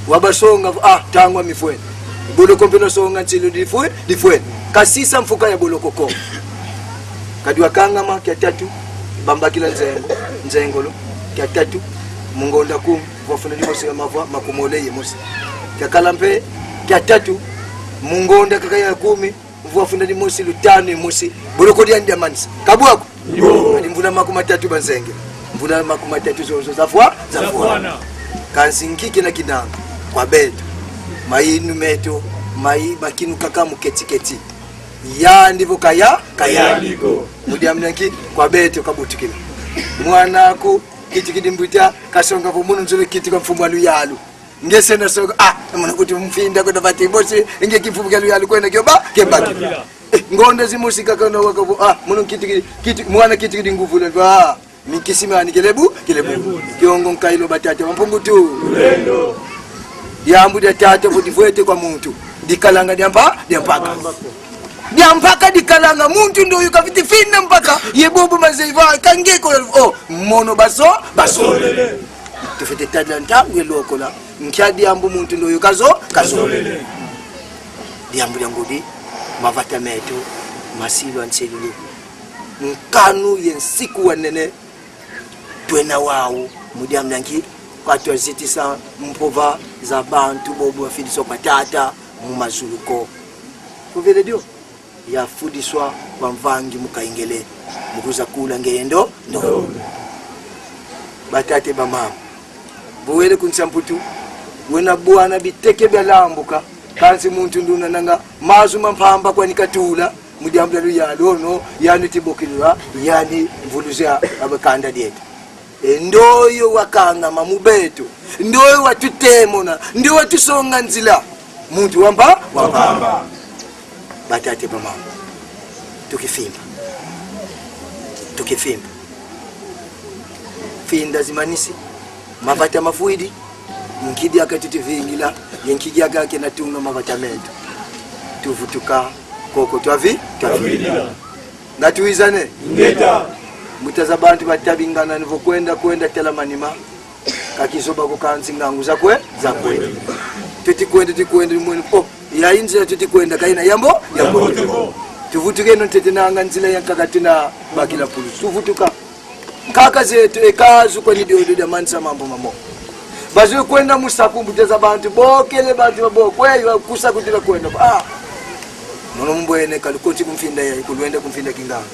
wabasonga tangwa mifweni boloko mpeno songa ntilo difweni kasisa mfuka ya boloko ko kadi wakangama kya tatu bambakila nzengolo kya tatu mungonda kum wafuna limosi ya mavwa makumole yemosi kya kalampe kya tatu mungonda kakaya 10 wafuna limosi lutano yemosi boloko dia ndiamanisi kabwako kadi mvula makumatatu banzenge mvula makumatatu zozo zafwa kansingi kina kinanga kwa beto mainu meto mai bakinu kaka muketi ya ndivyo kayandiko mudiamnanki kwa beto kabutikila mwanako kitikidi mbuta kasonga vumuntu nzule kitika mfumo aluyalu ngese na soga mwana kuti mfinda kwa bati bosi nge kifumu aluyalu kwenda kebaki ngonde zimusika kana wakavu muno kitikidi mwana kitikidi nguvu lwa mikisima ni kelebu kiongo nkailo batata mpungu tu ulendo yambu da tata vutivuete kwa muntu dikalanga diampaka dikalanga muntu ndo yuka viti fina mpaka yebobo mazeiva kangeko mono baso tufete tadlanta ngelokola nkyadi yambu muntu ndo yukazo diambu yangudi mavata metu masilo anselulu nkanu yensiku wanene twena wao mudiamu yanki kwa tuazitisa mpova za bantu bobu wafidiswa kwa tata mumazuluko kuvile dio ya fudiswa kwa mvangi mukaingele mukuza kula ngendo ndo batate bamama buwele kunsamputu wena buwana biteke byalambuka kansi muntu nduna nanga mazuma mpamba kwa nikatula mudiambla luyalono yani tibokilwa yani mvuluzia abakanda dieta ndoyo wakanga mamubeto ndoyo watutemona ndoyo watusonga nzila muntu wamba batate bamama tukifimba finda zimanisi mavata mafuidi nkidi akatutivingira yenkidi akake natunga mavata metu tuvutuka koko twavi ngatuizane ngeta mutaza bantu batabingana nivokwenda telamanima kakisoba kukanzi ngangu zakwe tutikwenda mweni yainzira tutikwenda kaina yambo tuvutuke no tetenanga nzila yankakatuna bakila pulu tuvutuka kaka zetu ekazu kwa nidodo da mansa mambo mamo bazo kwenda musapu mutaza bantu bokele bantu babokwe kusa kutila kwenda nono mbwene kalikoti kumfinda yayi kulwenda kumfinda kinganga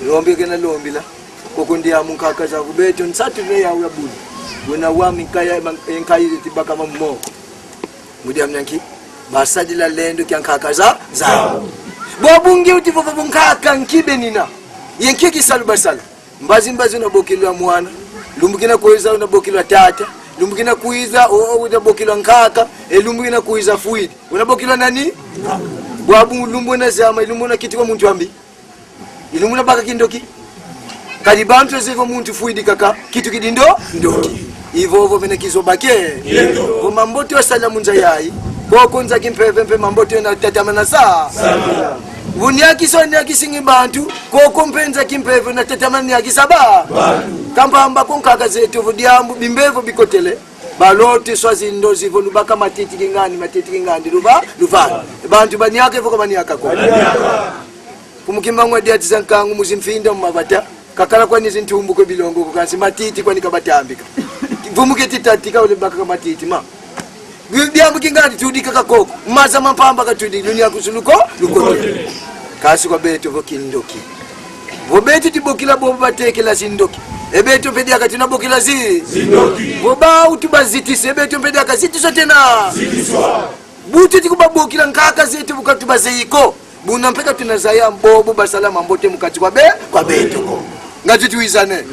lombi kena lombila kokondia munkaka za kubeto nsatu ne yawe buni wena wami kaya enkai tibaka mammo mudia mnyanki basadi la lendo kyankaka za bobungi utivo bunkaka nkibenina yenkiki salubasala mbazi na bokilwa mwana lumbukina kuiza na bokilwa tata lumbukina kuiza uda bokilwa nkaka lumbukina kuiza fuidi unabokilwa nani bwabu lumbuna zama lumbuna kitiko muntu ambi ilumuna baka kindoki kalibantu zivo muntu fuidi kaka kitu kidindo ndoki ivo vene kizobake ko mamboto wasala munza yayi ko konza kimpeve mamboto na tatamana saa vunyaki sonya kisingi bantu ko kompenza kimpeve na tatamana yakisaba kambamba konkaka zetu vudiambu bimbevo bikotele balote swazi ndozi volubaka matiti kingani luva bantu banyake voko banyaka ko kumukimba ngwadi atizankangu muzimfinda mumavata kakala kwa nizintumbu ko bilongo kukansi matiti kwa nikabatambika vumuke titatika ule baka matiti diambu kingani tudika kakoko maza mampamba katudi dunia kusuluko lukote kasi kwa beto vokindoki vobeto tibokila bobo batekela sindoki ebeto pedi akatina bokila zindoki voba utubaziti sebeto pedi akazitiso tena zitiswa buti tikubabokila nkaka zetu bukatubazeiko buna mpeka tunazaya mbobo basalama mbote mukati kwa beto ngati tuizane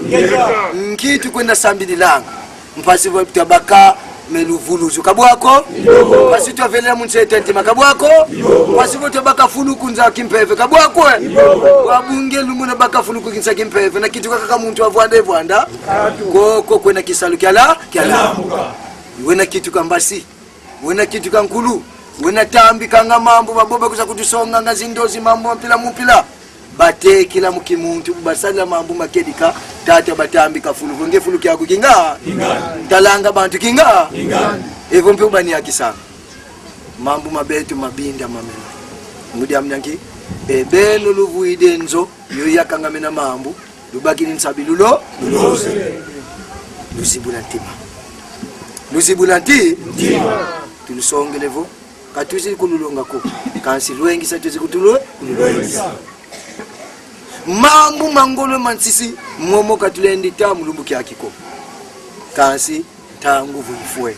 nkitu kwenda sambili langa mpasi vo tabaka meluvuluzu kabwako pasi twavelera munsete ntima kabwako pasi vo tabaka fuluku nza kimpeve kabwako wabunge lumuna baka fuluku kinsa kimpeve na kitu kaka muntu avwanda koko kwenda kisalu kyala wena kitu kambasi wena kitu kankulu wena tambi kanga mambo maboba kuza kutusonga ngazindozi mambo mpila bate kila mukimuntu basala mambo makedika tata batambi kafulu vonge fulu kyako kinga talanga bantu kinga evo mpe ubani yakisana mambo mabetu mabinda mamela ngudi amnyanki beno luvuide nzo yo yakangamena mambo lubakini nsabilulo lusibulanti tulusongelevo katuzi kululonga ko kansi lwengi satuzi kutulo mambu mangolo mansisi momo katulendi tamu lumbuki akiko kansi tangu vuifwe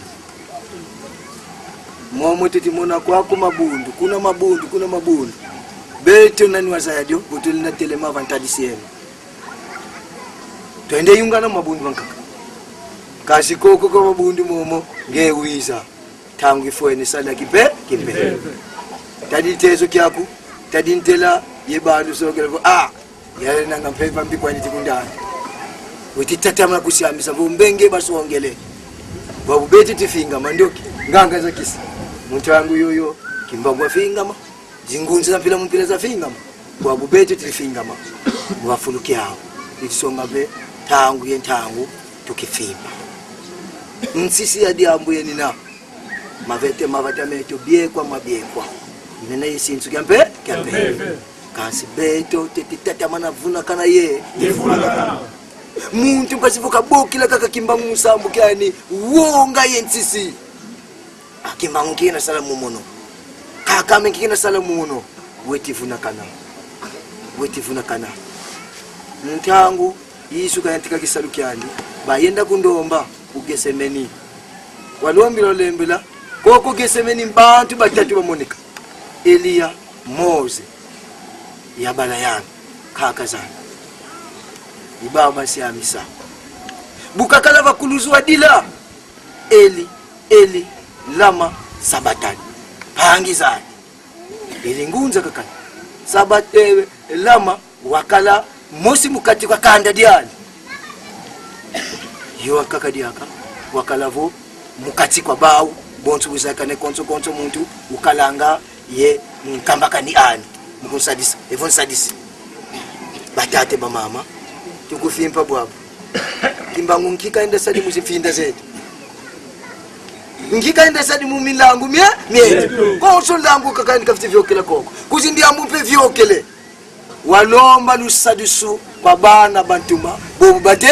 momo titimona kwako mabundu kuna mabundu beto nani wazayadio butulina telema avantage yenu twende yungana mabundu bankaka kasi koko kwa mabundu momo ngeuiza tangu ifwe ni sala kipe tadi tezo kyaku tadi ntela yebandu sogelevo yale nanga mpeva mbikwa nitikundana wititatamana kusiambisa vumbenge basongele wabubeti tifinga mandoki nganga za kisi muntu wangu yoyo kimbangwa fingama zingunzi mpila mpila za fingama kwa bubete tilifingama wafuluki hao itisonga be tangu yentangu tukifimba nsisi ya diambu yenina mavete mavatameto biekwa mabiekwa nena yesinsu kyampe kasi beto tetitata manavuna kana ye muntu nkasivuka bokila kaka kimbangu musambu kyani wonga yensisi akimbangu kina salamu mono kaka menkina salamu mono wetivuna kana ntangu yisu kayantika kisalu kyani bayenda kundomba ugesemeni walombilo lembela koko gesemeni bantu batatu bamonika Elia Mose yabala yana kaka zana ibaba siamisa bukakala bakuluzwa dila Eli lama sabatani pangizani ilingunza kaka sabatewe lama wakala mosi mukati kwa kanda diani yo kaka diaka wakalavo mukati kwa bau bontu uzakane konso muntu ukalanga ye nkambaka ni ani mukusadisa evon sadisi batate ba mama tukufimpa bwabo kimbangu nkika enda sadi muzifinda zetu ngika enda sadi mumilangu mie konso langu kaka nikafite vyokela koko kuzindi ambupe vyokele walomba lusadisu kwa bana bantuma bobu bate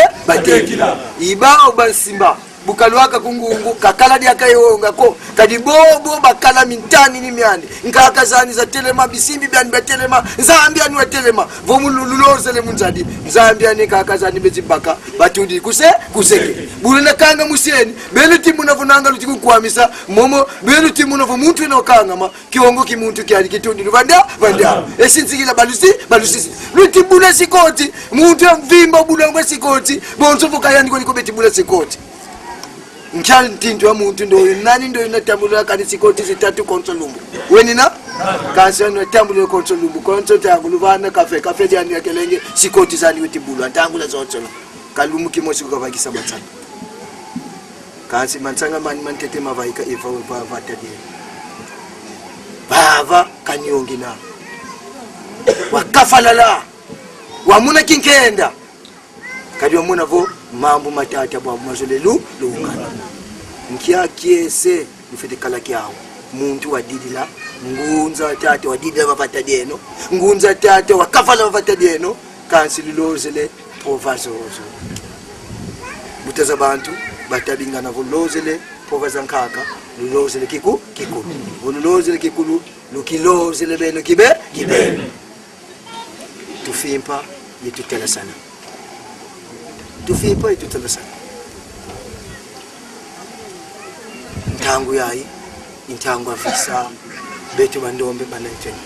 ibao bansimba bukalwaka kungungu kakala dia kayonga ko kadibobo bakala mintani ni miandi nkaka zani za telema bisimbi byani batelema zambia ni watelema vomululozele munzadi zambia ni kaka zani bezibaka batudi kuseke bulena kanga museni belu timu navunanga lutiku kwamisa momo belu timu navu muntu ino kanga ma kiongo kimuntu kyali kitundi vanda esinzikila balusi lutibula sikoti muntu mvimba bulangwe sikoti bonzo vukayani ko betibula sikoti nkyali ntintu wa muntu ndo nani ndo inatambula kanisi koti zitatu konsolumbu wenina kansi ndo tambula konsolumbu konso tangu luvana kafe jani ya kelenge sikoti zani wetibulu antangula zotsolo kalumbu kimosi kukavakisa matsanga kansi matsanga mantete mavaika eva vatadie bava kanyongi na wakafalala wamuna kinkenda kadi wamuna vo mambo matata bwa mazolelu lungana nkia kiese nifete kala kyao muntu wadidila ngunza tata wadidila bavata deno ngunza tata wakafala bavata deno kansi lulozele provazozo mutaza bantu batabingana volozele provazankaka lulozele kikulu volozele kikulu lukilozele beno kibe tufimpa litutela sana tufimpa itutela sana ntangu yayi intangu afisa betu bandombe banetene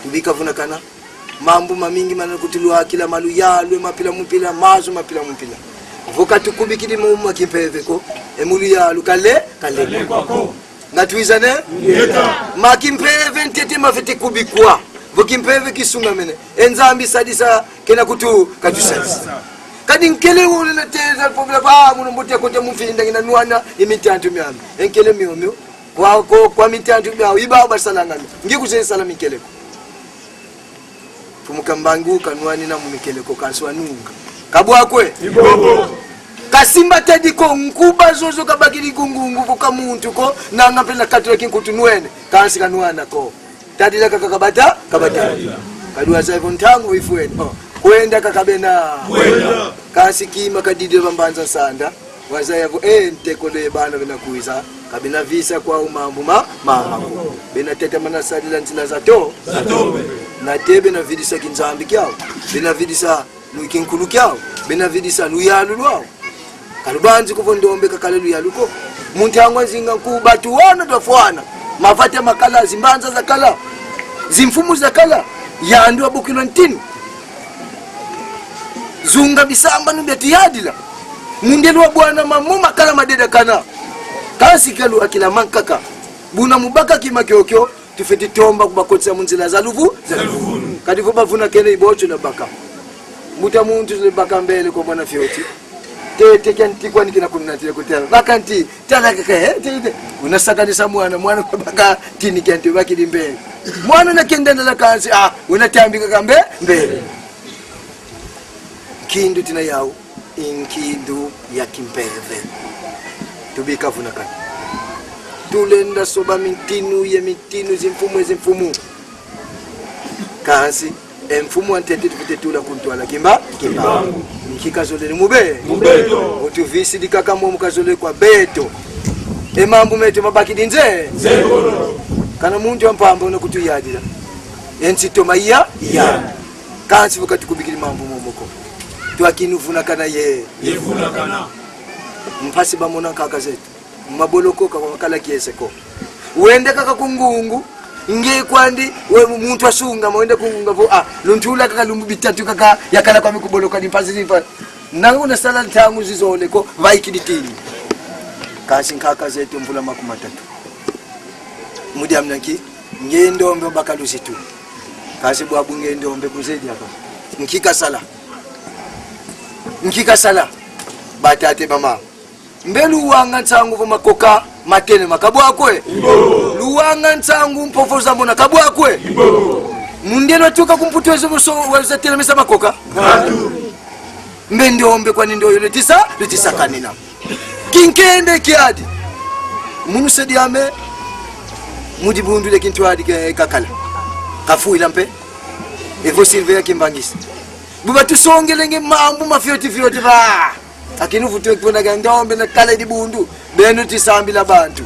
tubika vunakana mambo mamingi manana kutulwa kila malu yalwe mapila mupila voka tukubikidi mumma kimpeve ko emulu yalu kale kwako natwizane makimpeve ntete mafete kubikwa vokimpeve kisunga mene enzambi sadisa kena kutu katusasa kadi nkele wole na teza pobla ba muno mbote kote mufinda ngina nuana imitantu myami enkele miomyo kwa mitantu byawo ibaba salangana ngikuze salami keleko fumukambangu kanwani na mumikeleko kanswa nunga kabwakwe ibobo kasimba tediko nkuba zozo kabakiri kungungu kuka muntu ko na ngapela katwe kinkutunwene kansi kanwana ko tadila kakabata kadua saivo ntangu ifueni kwenda kakabena kasi kima kadide bambanza sanda wazayavo ntekole bana bena kuiza kabina visa kwa umambu mama bena tete manasadila ntila zato na tebe na vidisa kinzambi kyao bena vidisa nuikinkulu kyao bena vidisa nuyalu lwao kalubanzi kuvondombe kakale luyaluko muntu angwa zinga kubatu wana dofwana mafate makala zimbanza za kala zimfumu za kala yandu abukilo ntini zunga bisamba nubeti yadila mundelu wa bwana mamu makala madeda kana kasi kalu akila mankaka buna mubaka kima kyokyo tufeti tomba kubakotsa munzila za luvu kadifu bavuna kene ibocho na baka muta muntu zile baka mbele kwa mwana fyoti tete kanti kwani kinakunatira kutana bakanti tala kaka unasakanisa mwana baka tini kanti bakiri mbele mwana nakendana la kansi unatambika kambe mbele kindu tina yao inkindu ya kimpeve tubika vunaka tulenda soba mitinu zimfumu kansi mfumu antete tutetula kuntwala kimba nkikazolele mubeto utuvisi dikakamo mukazolele kwa beto emambu meto mabaki dinze kana muntu ampamba unakutuyadira ensito maiya ya kansi vukatukubikili mambu momoko twakinuvuna kana ye yevuna kana mpasi bamona kaka zetu maboloko kwa wakala kieseko uende kaka kungungu nge kwandi we muntu asunga mwende kungunga vo luntula kaka lumbu bitatu kaka yakala kwa mikuboloka ni mpasi zifa nangu na sala ntangu zizoleko vaikiditini kasi kaka zetu mvula makumatatu mudi amnaki nge ndombe bakalusi tu kasi bwabu nge ndombe kuzedi hapa nkika sala batate mama mbelu wanga ntangu vo makoka matene makabwakwe luwanga ntangu mpofoza mbona kabwakwe mundeno tuka kumputweze muso wazatela mesa makoka mbendombe kwani ndio yule tisa kanina kinkende kiadi munu sediame mudibundu le kintwadi kakala kafuila mpe evo silvia kimbangisi buba tusongelenge mambu mafyoti ba akinufu twekuna gandombe na kala dibundu beno tisambila bantu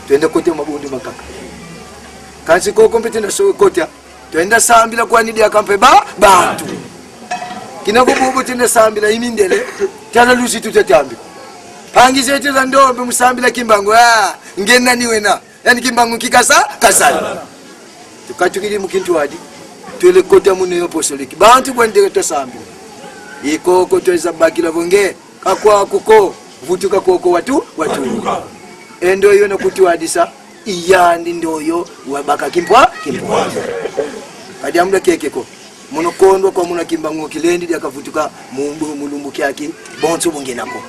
twende kote mabundu makaka kansi koko mpetenda so kotya twenda sambila kwani dia kampe bantu kinakububu tenda sambila imindele tala lusi tutatambi pangize teza ndombe musambila kimbango ngena niwena yani kimbango kasala tukatukili mukintwadi twele kota mune yoposoliki bantu kwende tosambi ikoko tweza bakila vonge kakwa kuko vutuka koko watu endo yona kutwadisa iyandi ndoyo wabaka kimpwa kadi amda kekeko muno kondo kwa muna kimbango kilendi dia kavutuka mulumbu kyaki bonso bungenako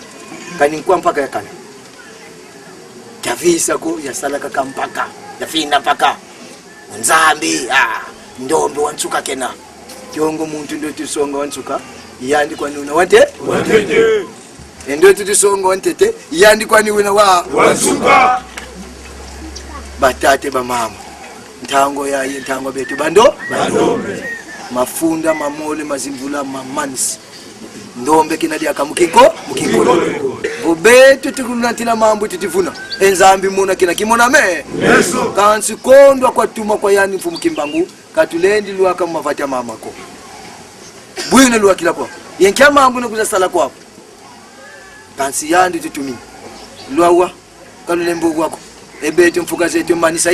kani kwa mpaka yakana tavisa ko yasalaka kampaka yafina paka nzambi ndombe wansuka kena kyongo muntu ndo tusonga wansuka yandi kwani una wate ndo tusonga wantete yandi kwani una wansuka batate bamama ntango yaye ntango betu bandombe mafunda mamole mazimvula mamansi ndombe kinadi akamukiko bobetu tukunatila mambo titifuna enzambi muna kina kimona me yeso kansi kondwa kwa tuma kwa yani mfumu kimbangu katulendi luaka mavata mamako bwina luwa kila kwa yenkia mambo nakuza sala kwa kansi yandi tutumi luwa kanulembo wako ebetu mfuka zetu manisa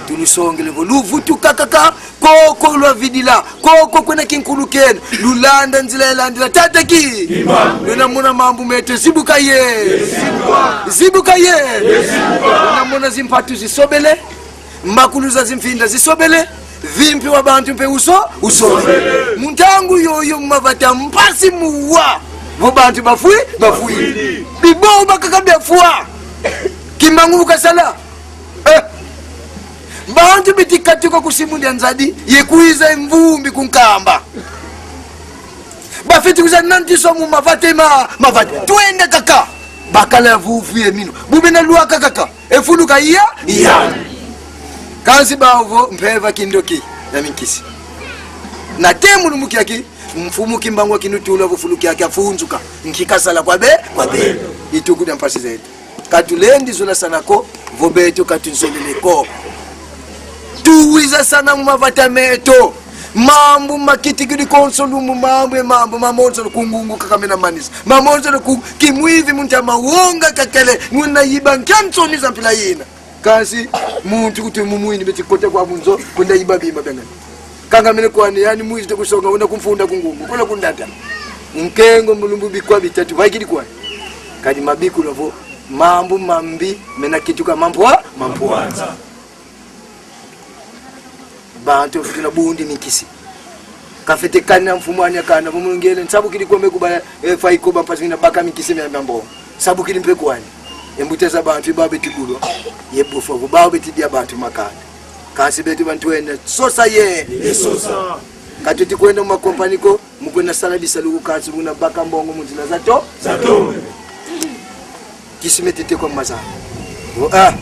tulusongele voluvutu kakaka koko lwa vidila koko kwena kinkulukeni lulanda nzila elandila tataki luna muna mambu meto zibuka ye luna muna zimpatu zisobele makuluza zimfinda zisobele vimpi wa bantu mpe usobele muntangu yoyo mavata mpasi muwa vobantu bafui biboba kakabefua kimbangu kasala bantu bitikatuka kusimulia nzadi yekuiza mvumbi kunkamba bafiti kuzanantiso mu mavate twende kaka bakala vuvu yemino bubena luaka kaka efuluka iya kansi bavo mpeva kindoki ya minkisi na temu numukiaki mfumu kimbangu kinutula vufuluki yake afunzuka nkikasala kwa be itukuda mpasi zetu katulendi zola sanako vobeto katunsoleleko tuwiza sana mumavata meto mambu makitikidi konsolumu mambu mamonzo kungungu kakamena manisa mamonzo kimwivi munta mawonga kakele nguna yiba nkamsoni za mpila yina kasi muntu kuti mumuini beti kote kwa munzo kunda yiba bima bengani kangamene kwani yani muizi kusonga una kumfunda kungungu kola kundata nkengo mulumbu bikwa bitatu vaikidi kwani kadi mabiku lavo mambu mambi mena kituka mambo bantu fikina bundi mikisi kafete kana mfumani akana mumungele nsabu kili kombe kubaya faiko bampazina baka mikiseme ya mbambo sabu kili mpe kwani embuteza bantu babe tigulo yebufo babe tidia bantu makanda kasi betu bantu ene sosa ye sosa katuti kwenda mu company ko mukwenda saladi saluku kasi muna baka mbongo muzina zato kisimetete kwa maza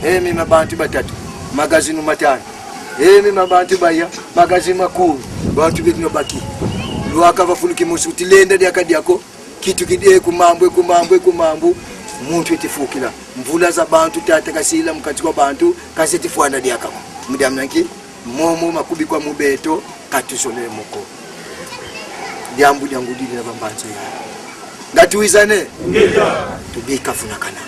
mimi mabantu batatu magazini matano mimi mabantu baya magazini makuru bantu betu baki luaka bafunuki musuti lenda dia kadiako kitu kidie kumambo muntu etifukira mvula za bantu tata kasila mukati kwa bantu kasetifuana dia kama mudamnanki momo makubi kwa mubeto katusole moko jambu lyangudili na bambanze ngatuizane ngeta tubika funakana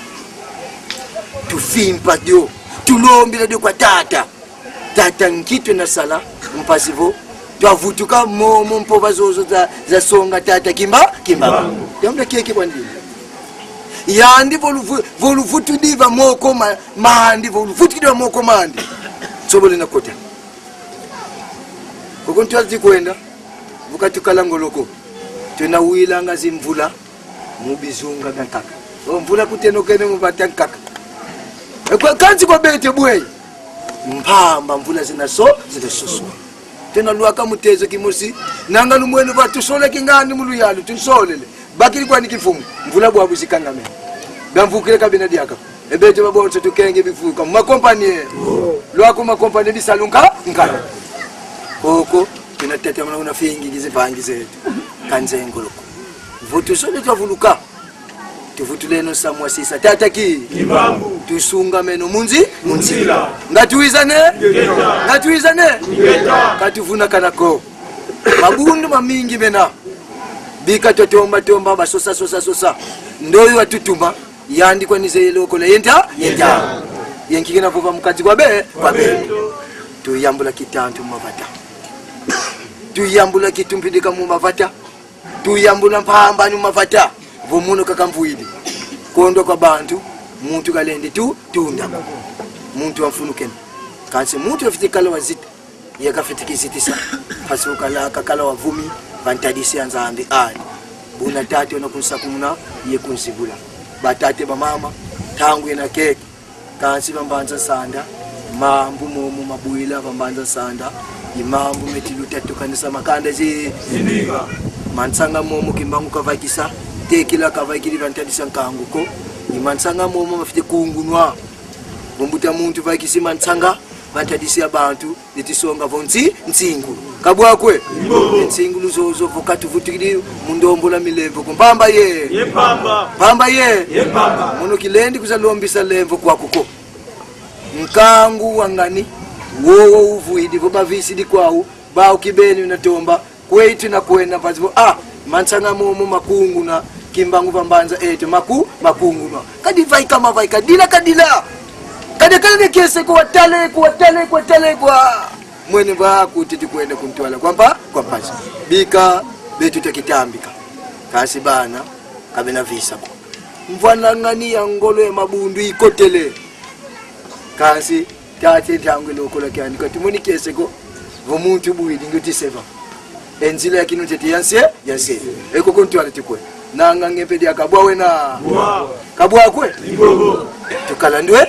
tufimpa dio tulombira dio kwa tata nkitwe na sala mpasivo twavutuka momo mpova zozo za songa tata kimba yamda keke kwa ndini yandi voluvutu diva moko mahandi voluvutu diva moko mahandi sobole nakota kokontu azi kwenda vukatukala ngoloko tena wila ngazi mvula mubizunga nkaka mvula kutenokene mubata nkaka kwa kanzi kwa bete bwe mpamba mvula zinasoso tena luaka mutezo kimosi nanga lumwenu batusole kingani muluyalu tunsolele bakili kwa nikifumu mvula bwa buzikanga me bamvukire kabina diaka ebete babonso tukenge bifuka makompanie luako makompanie bisalunka nkana koko tunatete mwana una fingi gizivangi zetu kanze ngoloko vutu sole twavuluka tuvutuleno samwa sisa tata ki kimambu tusunga meno munzila ngatuizane katuvuna kanako mabundu mamingi bena bika totomba basosa ndoyo watutuma yandikwa nize loko le yenta yenkigena vuva mukati kwa be tuyambula kitantu mavata tuyambula kitumpidika mu mavata tuyambula mpamba mu mavata vomuno kakamvuidi kondo kwa bantu muntu kalende tunda muntu wafunukene kanse muntu afitikala wazita yakafitikizitisa pasukala kakala wavumi vantadisi anzambi ali buna tate onakunsakumuna yekunsibula batate bamama tangu ena keke kansi bambanza sanda mambu momo mabuila bambanza sanda imambu metiluta tukanisa makanda ziniga mansanga momo kimbangu kavakisa tekila kavakili vantadisa nkanguko imansanga momo mafite kungunwa bombuta muntu vakisi mansanga vantadisi abantu litisonga vonzi nsingu kabwakwe nsingu luzozo vokatu vutikili mundombola milemvo kumpamba ye pamba muno kilendi kuzalombisa lemvo kwakuko nkangu wangani wowo uvuidi vobavisi dikwawu bao kibeni unatomba kwetu na kwenda pazivo mansanga momo makungu na kimbangu pambanza eto makungu no kadivaika mavaika dila kadila kadekale kese kuwatale kwa mwene vaku titi kwenda kumtwala kwamba pasi bika betu tekitambika kasi bana kabena visa ko mvanangani ya ngolo ya mabundu ikotele kasi tate tangu lokola kyani kati muni kese ko vomuntu buidi nguti seva enzile yakinu tete yanse eko kontwala tikwe nanga ngepedi akabwa wena kabwa kwe tukalandwe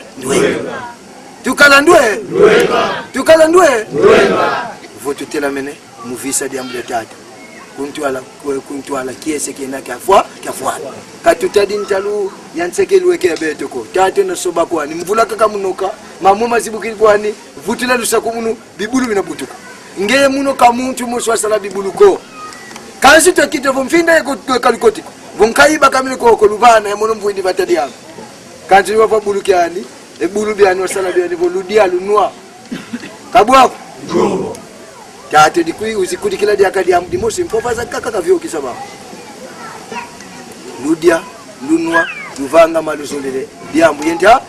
votu tela mene muvisa diambule tata kuntuala kiese kena kafwa katutadi ntalu yansekelwe kebeto ko tata no soba kwani mvula kaka munoka mamuma zibukiri kwani vutula lusaku munu bibulu binabutuka ngeye muno kamuntu muswa sala bibulu ko kansi tekite vomfinda yeko kalikoti vonkaiba kamile ko lubana yamono mvuindi batadi yangu kansi wapa bulu kyani ebulu byani wasala byani voludia lunwa kabwako tate dikui uzikuti kila dia kadi amdi mosi mpofa za kaka kavyo kisaba ludia lunwa luvanga maluzondele diambu yenta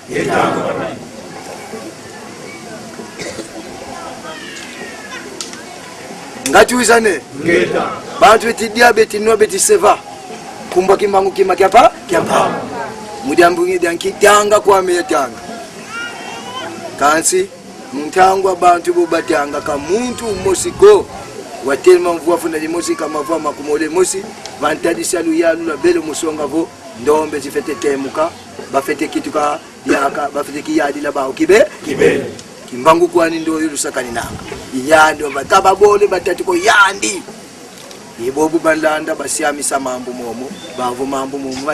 ngatuizane ngeta bantu beti diabeti no beti seva kumba kimbangu kimakyapa mudiambu ngidanki tanga kwa metanga kansi mtangwa bantu bobatanga ka muntu mosiko watelema mvua funa limosi kama mvua makumole mosi vantadisa luyalu la belo musonga vo ndombe zifete temuka bafete kituka yaka bafete kiyadi la bao kibe kimbangu kwani ndo yulusakani nanga yandi bataba bole batati ko yandi ibobu balanda basiamisa mambo momo bavo mambo momo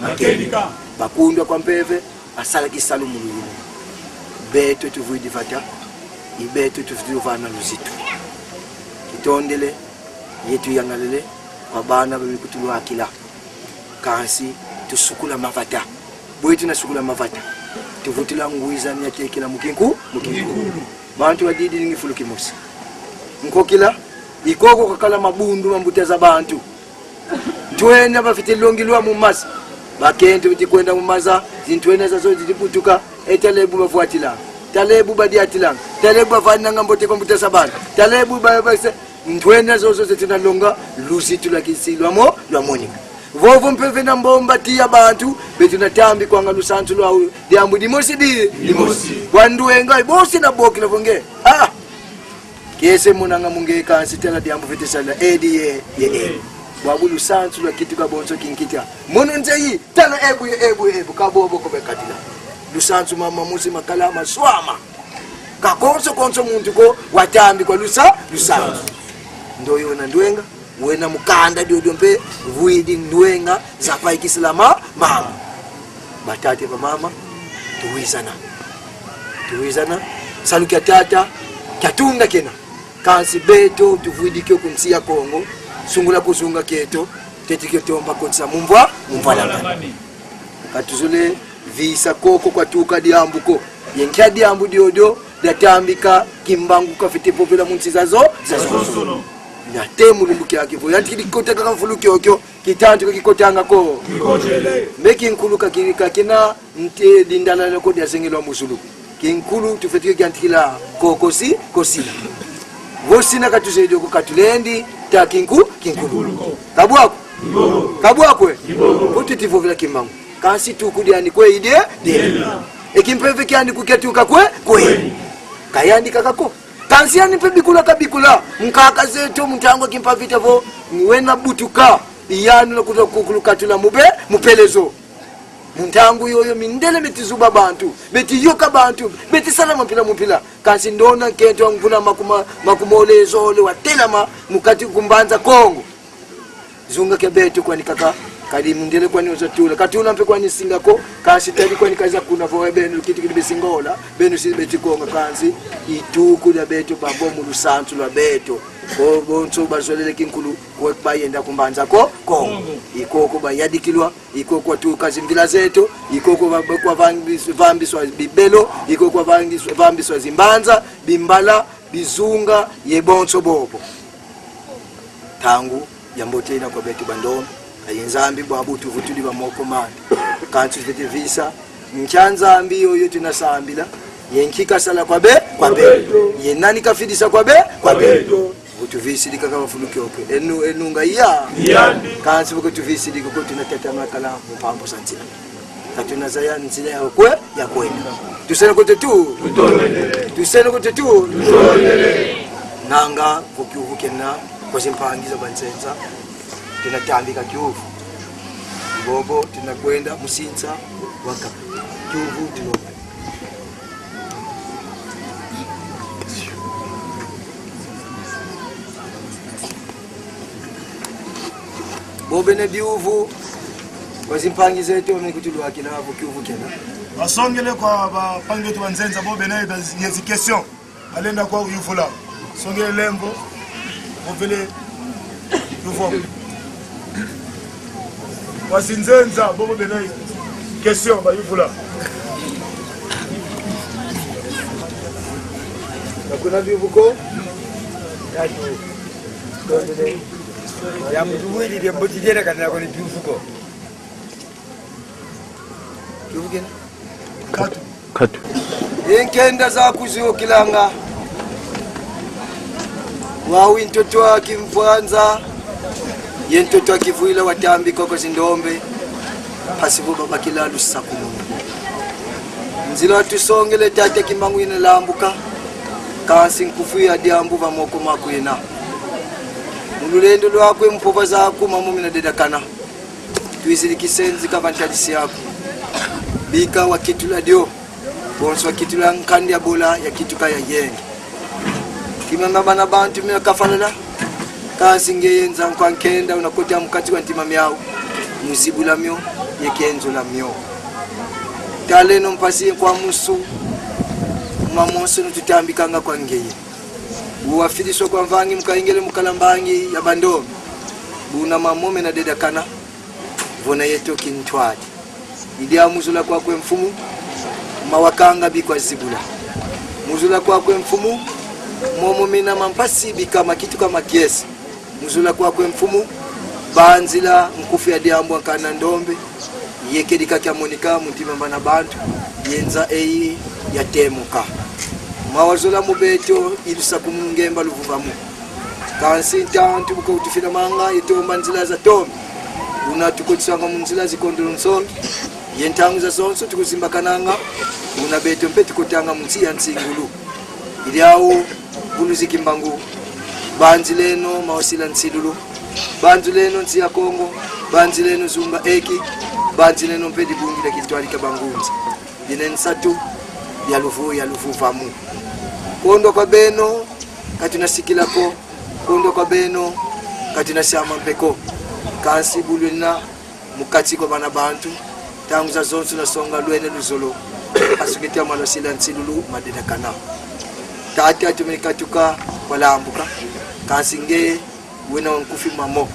makelika bakundwa kwa mpeve asala kisalu mululu beto tuvuidi fata ibeto tufuvana luzitu kitondele yetu yangalele kwa bana bamikutulu akila kansi tusukula mavata boitu na sukula mavata tuvutila nguiza nyatekela mukinku bantu badidi ngifulu kimosi nkokila ikoko kakala mabundu mambuteza bantu twena bafitelongilwa mu masa bakente bitikwenda mu maza zintwena zazo zitiputuka etalebu bafuatila talebu badiatila talebu bafana ngambote kombuteza bantu talebu base ntwena zozo zitinalonga lusitu la kisilwamo lwa monika vovo mpeve na mbomba tia bantu betunatambi kwanga lusantu lwa diambu dimosi wanduenga bosi na boki na vonge kese munanga munge kansi tela diambu fetesala ye wabu lusantu lwa kitu kabonso kinkita mono nzeyi tala ebu kabobo kobekatila lusantu mama musi makalama swama kakonso muntu ko watambi kwa lusantu ndoyo na ndwenga wena mukanda diodompe vuidi ndwenga zapa ikislama mama batate ba mama tuwizana salukia tata katunga kena kansi beto tuvuidi kyo kunsia Kongo sungula kuzunga keto tetike tomba konsa mumva langa katuzule visa koko kwa tuka diambuko yenkia diambu diodo datambika kimbangu kafite popela munsizazo na temu lumbuki akivo yanti kikota kaka mfuluki okyo kitantu kikotanga ko meki nkuluka kina nte dindala lako dia sengelo musulu kinkulu tufetike kantikila kokosi vosina katusejo ko katulendi ta kinkulu kabwako potitivo vila kimbangu kansi tukudi ani kwe ide ekimpeve kyandi kuketuka kwe kayandi kakako kansiani pebikula kabikula mkaka zetu mtango kimpavita vo wena butuka iyanu na kukulukatula mupelezo mtango yoyo mindele metizuba bantu betiyoka bantu betisala mpila kansi ndona kento ngvula makumolezo ole watelama mukati kumbanza Kongo zunga kebetu kwani kaka kadi mundele kwani uzatula katuna mpe kwani singako kasi tadi kwani kaza kuna vo benu kiti kidi besingola benu si betikonga kansi ituku da beto babo mu lusantu lwa beto ko bonso bazolele kinkulu ko bayenda kumbanza Kongo ikoko bayadikilwa ikoko tu kazi mvila zetu ikoko kwa vambiswa bibelo ikoko vambiswa zimbanza bimbala bizunga yebonso bobo tangu yambote ina kwa beto bandono ayenzambi bwabu tuvutuli ba moko mandi kantu vete visa nchanzambi yoyo tunasambila yenkika sala kwa be yenani kafidisa kwa be utuvisi dika kama fuluki oke enunga yandi kantu vuko tuvisi dika ko tunatata makala mpambo santila katuna zaya nzile ya kwenda tusene kote tu nanga vukiuvukena kwa simpangiza bansenza tunatambika kiuvu bobo tunakwenda musinza waka kiuvu tunombe bobe na biuvu wazimpangiza yetu wamekutulu wakina hapo kiuvu kena wasongele kwa bapangetu wanzenza bobe na yezi question alenda kwa yufula songele lembo bobele yufo wasinzenza bobo benai question ba yufula nakuna bivuko ya mtuwili dia mbotijena kana kwa bivuko kivugena katu yenkenda za kuzio kilanga wawi ntoto akimfanza yentoto akivuila watambi koko zindombe pasibu baba kilalu sakumu nzila tusongele tate kimangu ina lambuka kasi nkufuya diambu va moko makwena mululendo lwakwe mpova zako mamu na dedakana tuizilikisenzi kavantalisi yako bika wakitula dio bonso wakitula nkandi ya bola ya kituka ya yenge kimanga bana bantu mina kafalala kasi ngeyenza kwa nkenda unakotea mkati wa ntima miao muzibula myo yekenzo la myo taleno mpasi kwa musu mamonso nututambikanga kwa ngeye uwafiliswa kwa mvangi mkaingele mkalambangi ya bandomi buna mamome na dedakana vona yeto kintwadi idia muzula kwa kwe mfumu mawakanga bikwa zibula muzula kwa kwe mfumu momo mina mampasi bikama kitu kama kiesi muzula kwa kwe mfumu banzila mkufi ya diambu wakana ndombe yekedika kia monika muntima mbana bantu yenza eyi ya temuka mawazula mubeto ilusa kumungemba luvuvamu kansi ntantu buka utufina manga itomba nzila za tomi unatukotisanga munzila zikondolo nsongi yentangu za sonso tukuzimba kananga unabeto mpe tukotanga munsi ya nsingulu iliao buluzikimbangu banzileno mawasila nsidulu banzileno nsi ya Kongo banzileno zumba eki banzileno mpe dibungi la kitwalika bangunzi dinensatu ya lufu famu kondo kwa beno katina sikilako kondo kwa beno katina siama mpeko kansi bulwina mukati kwa bana bantu tangu za zonsu na songa luene luzolo asukitia malasila nsilulu madedakana tati atumikatuka wala ambuka kansi nge wena wankufi mamo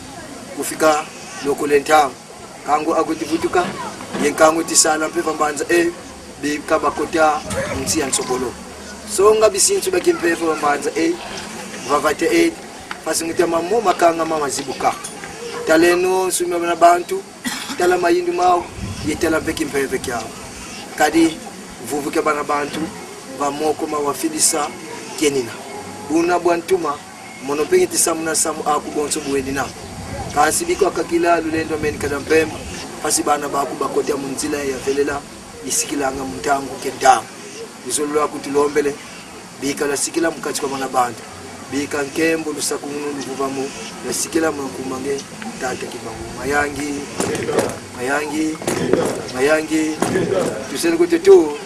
kufika loko lentang kango agutivutuka yenkango tisala mpe pambanza bika bakota mtsi ya nsobolo songa bisintu bakimpefa pambanza vavate pasingutia mamo makanga mama zibuka taleno sumya bana bantu tala mayindu mawo yetala bekimpefa kyao kadi vuvuke bana bantu vamoko mawafilisa kenina buna bwantuma monopenge tisamuna samu akubonso buwenina kasi biko akakila lulendo men kadampemba pasi bana baku bakotia munzila ya velela isikilanga mtangu kenda izolo akutulombele bika la sikila mukati kwa bana bantu bika nkembo lusakumunu luvuvamu la sikila mkumange tata kibangu mayangi tusele kutetu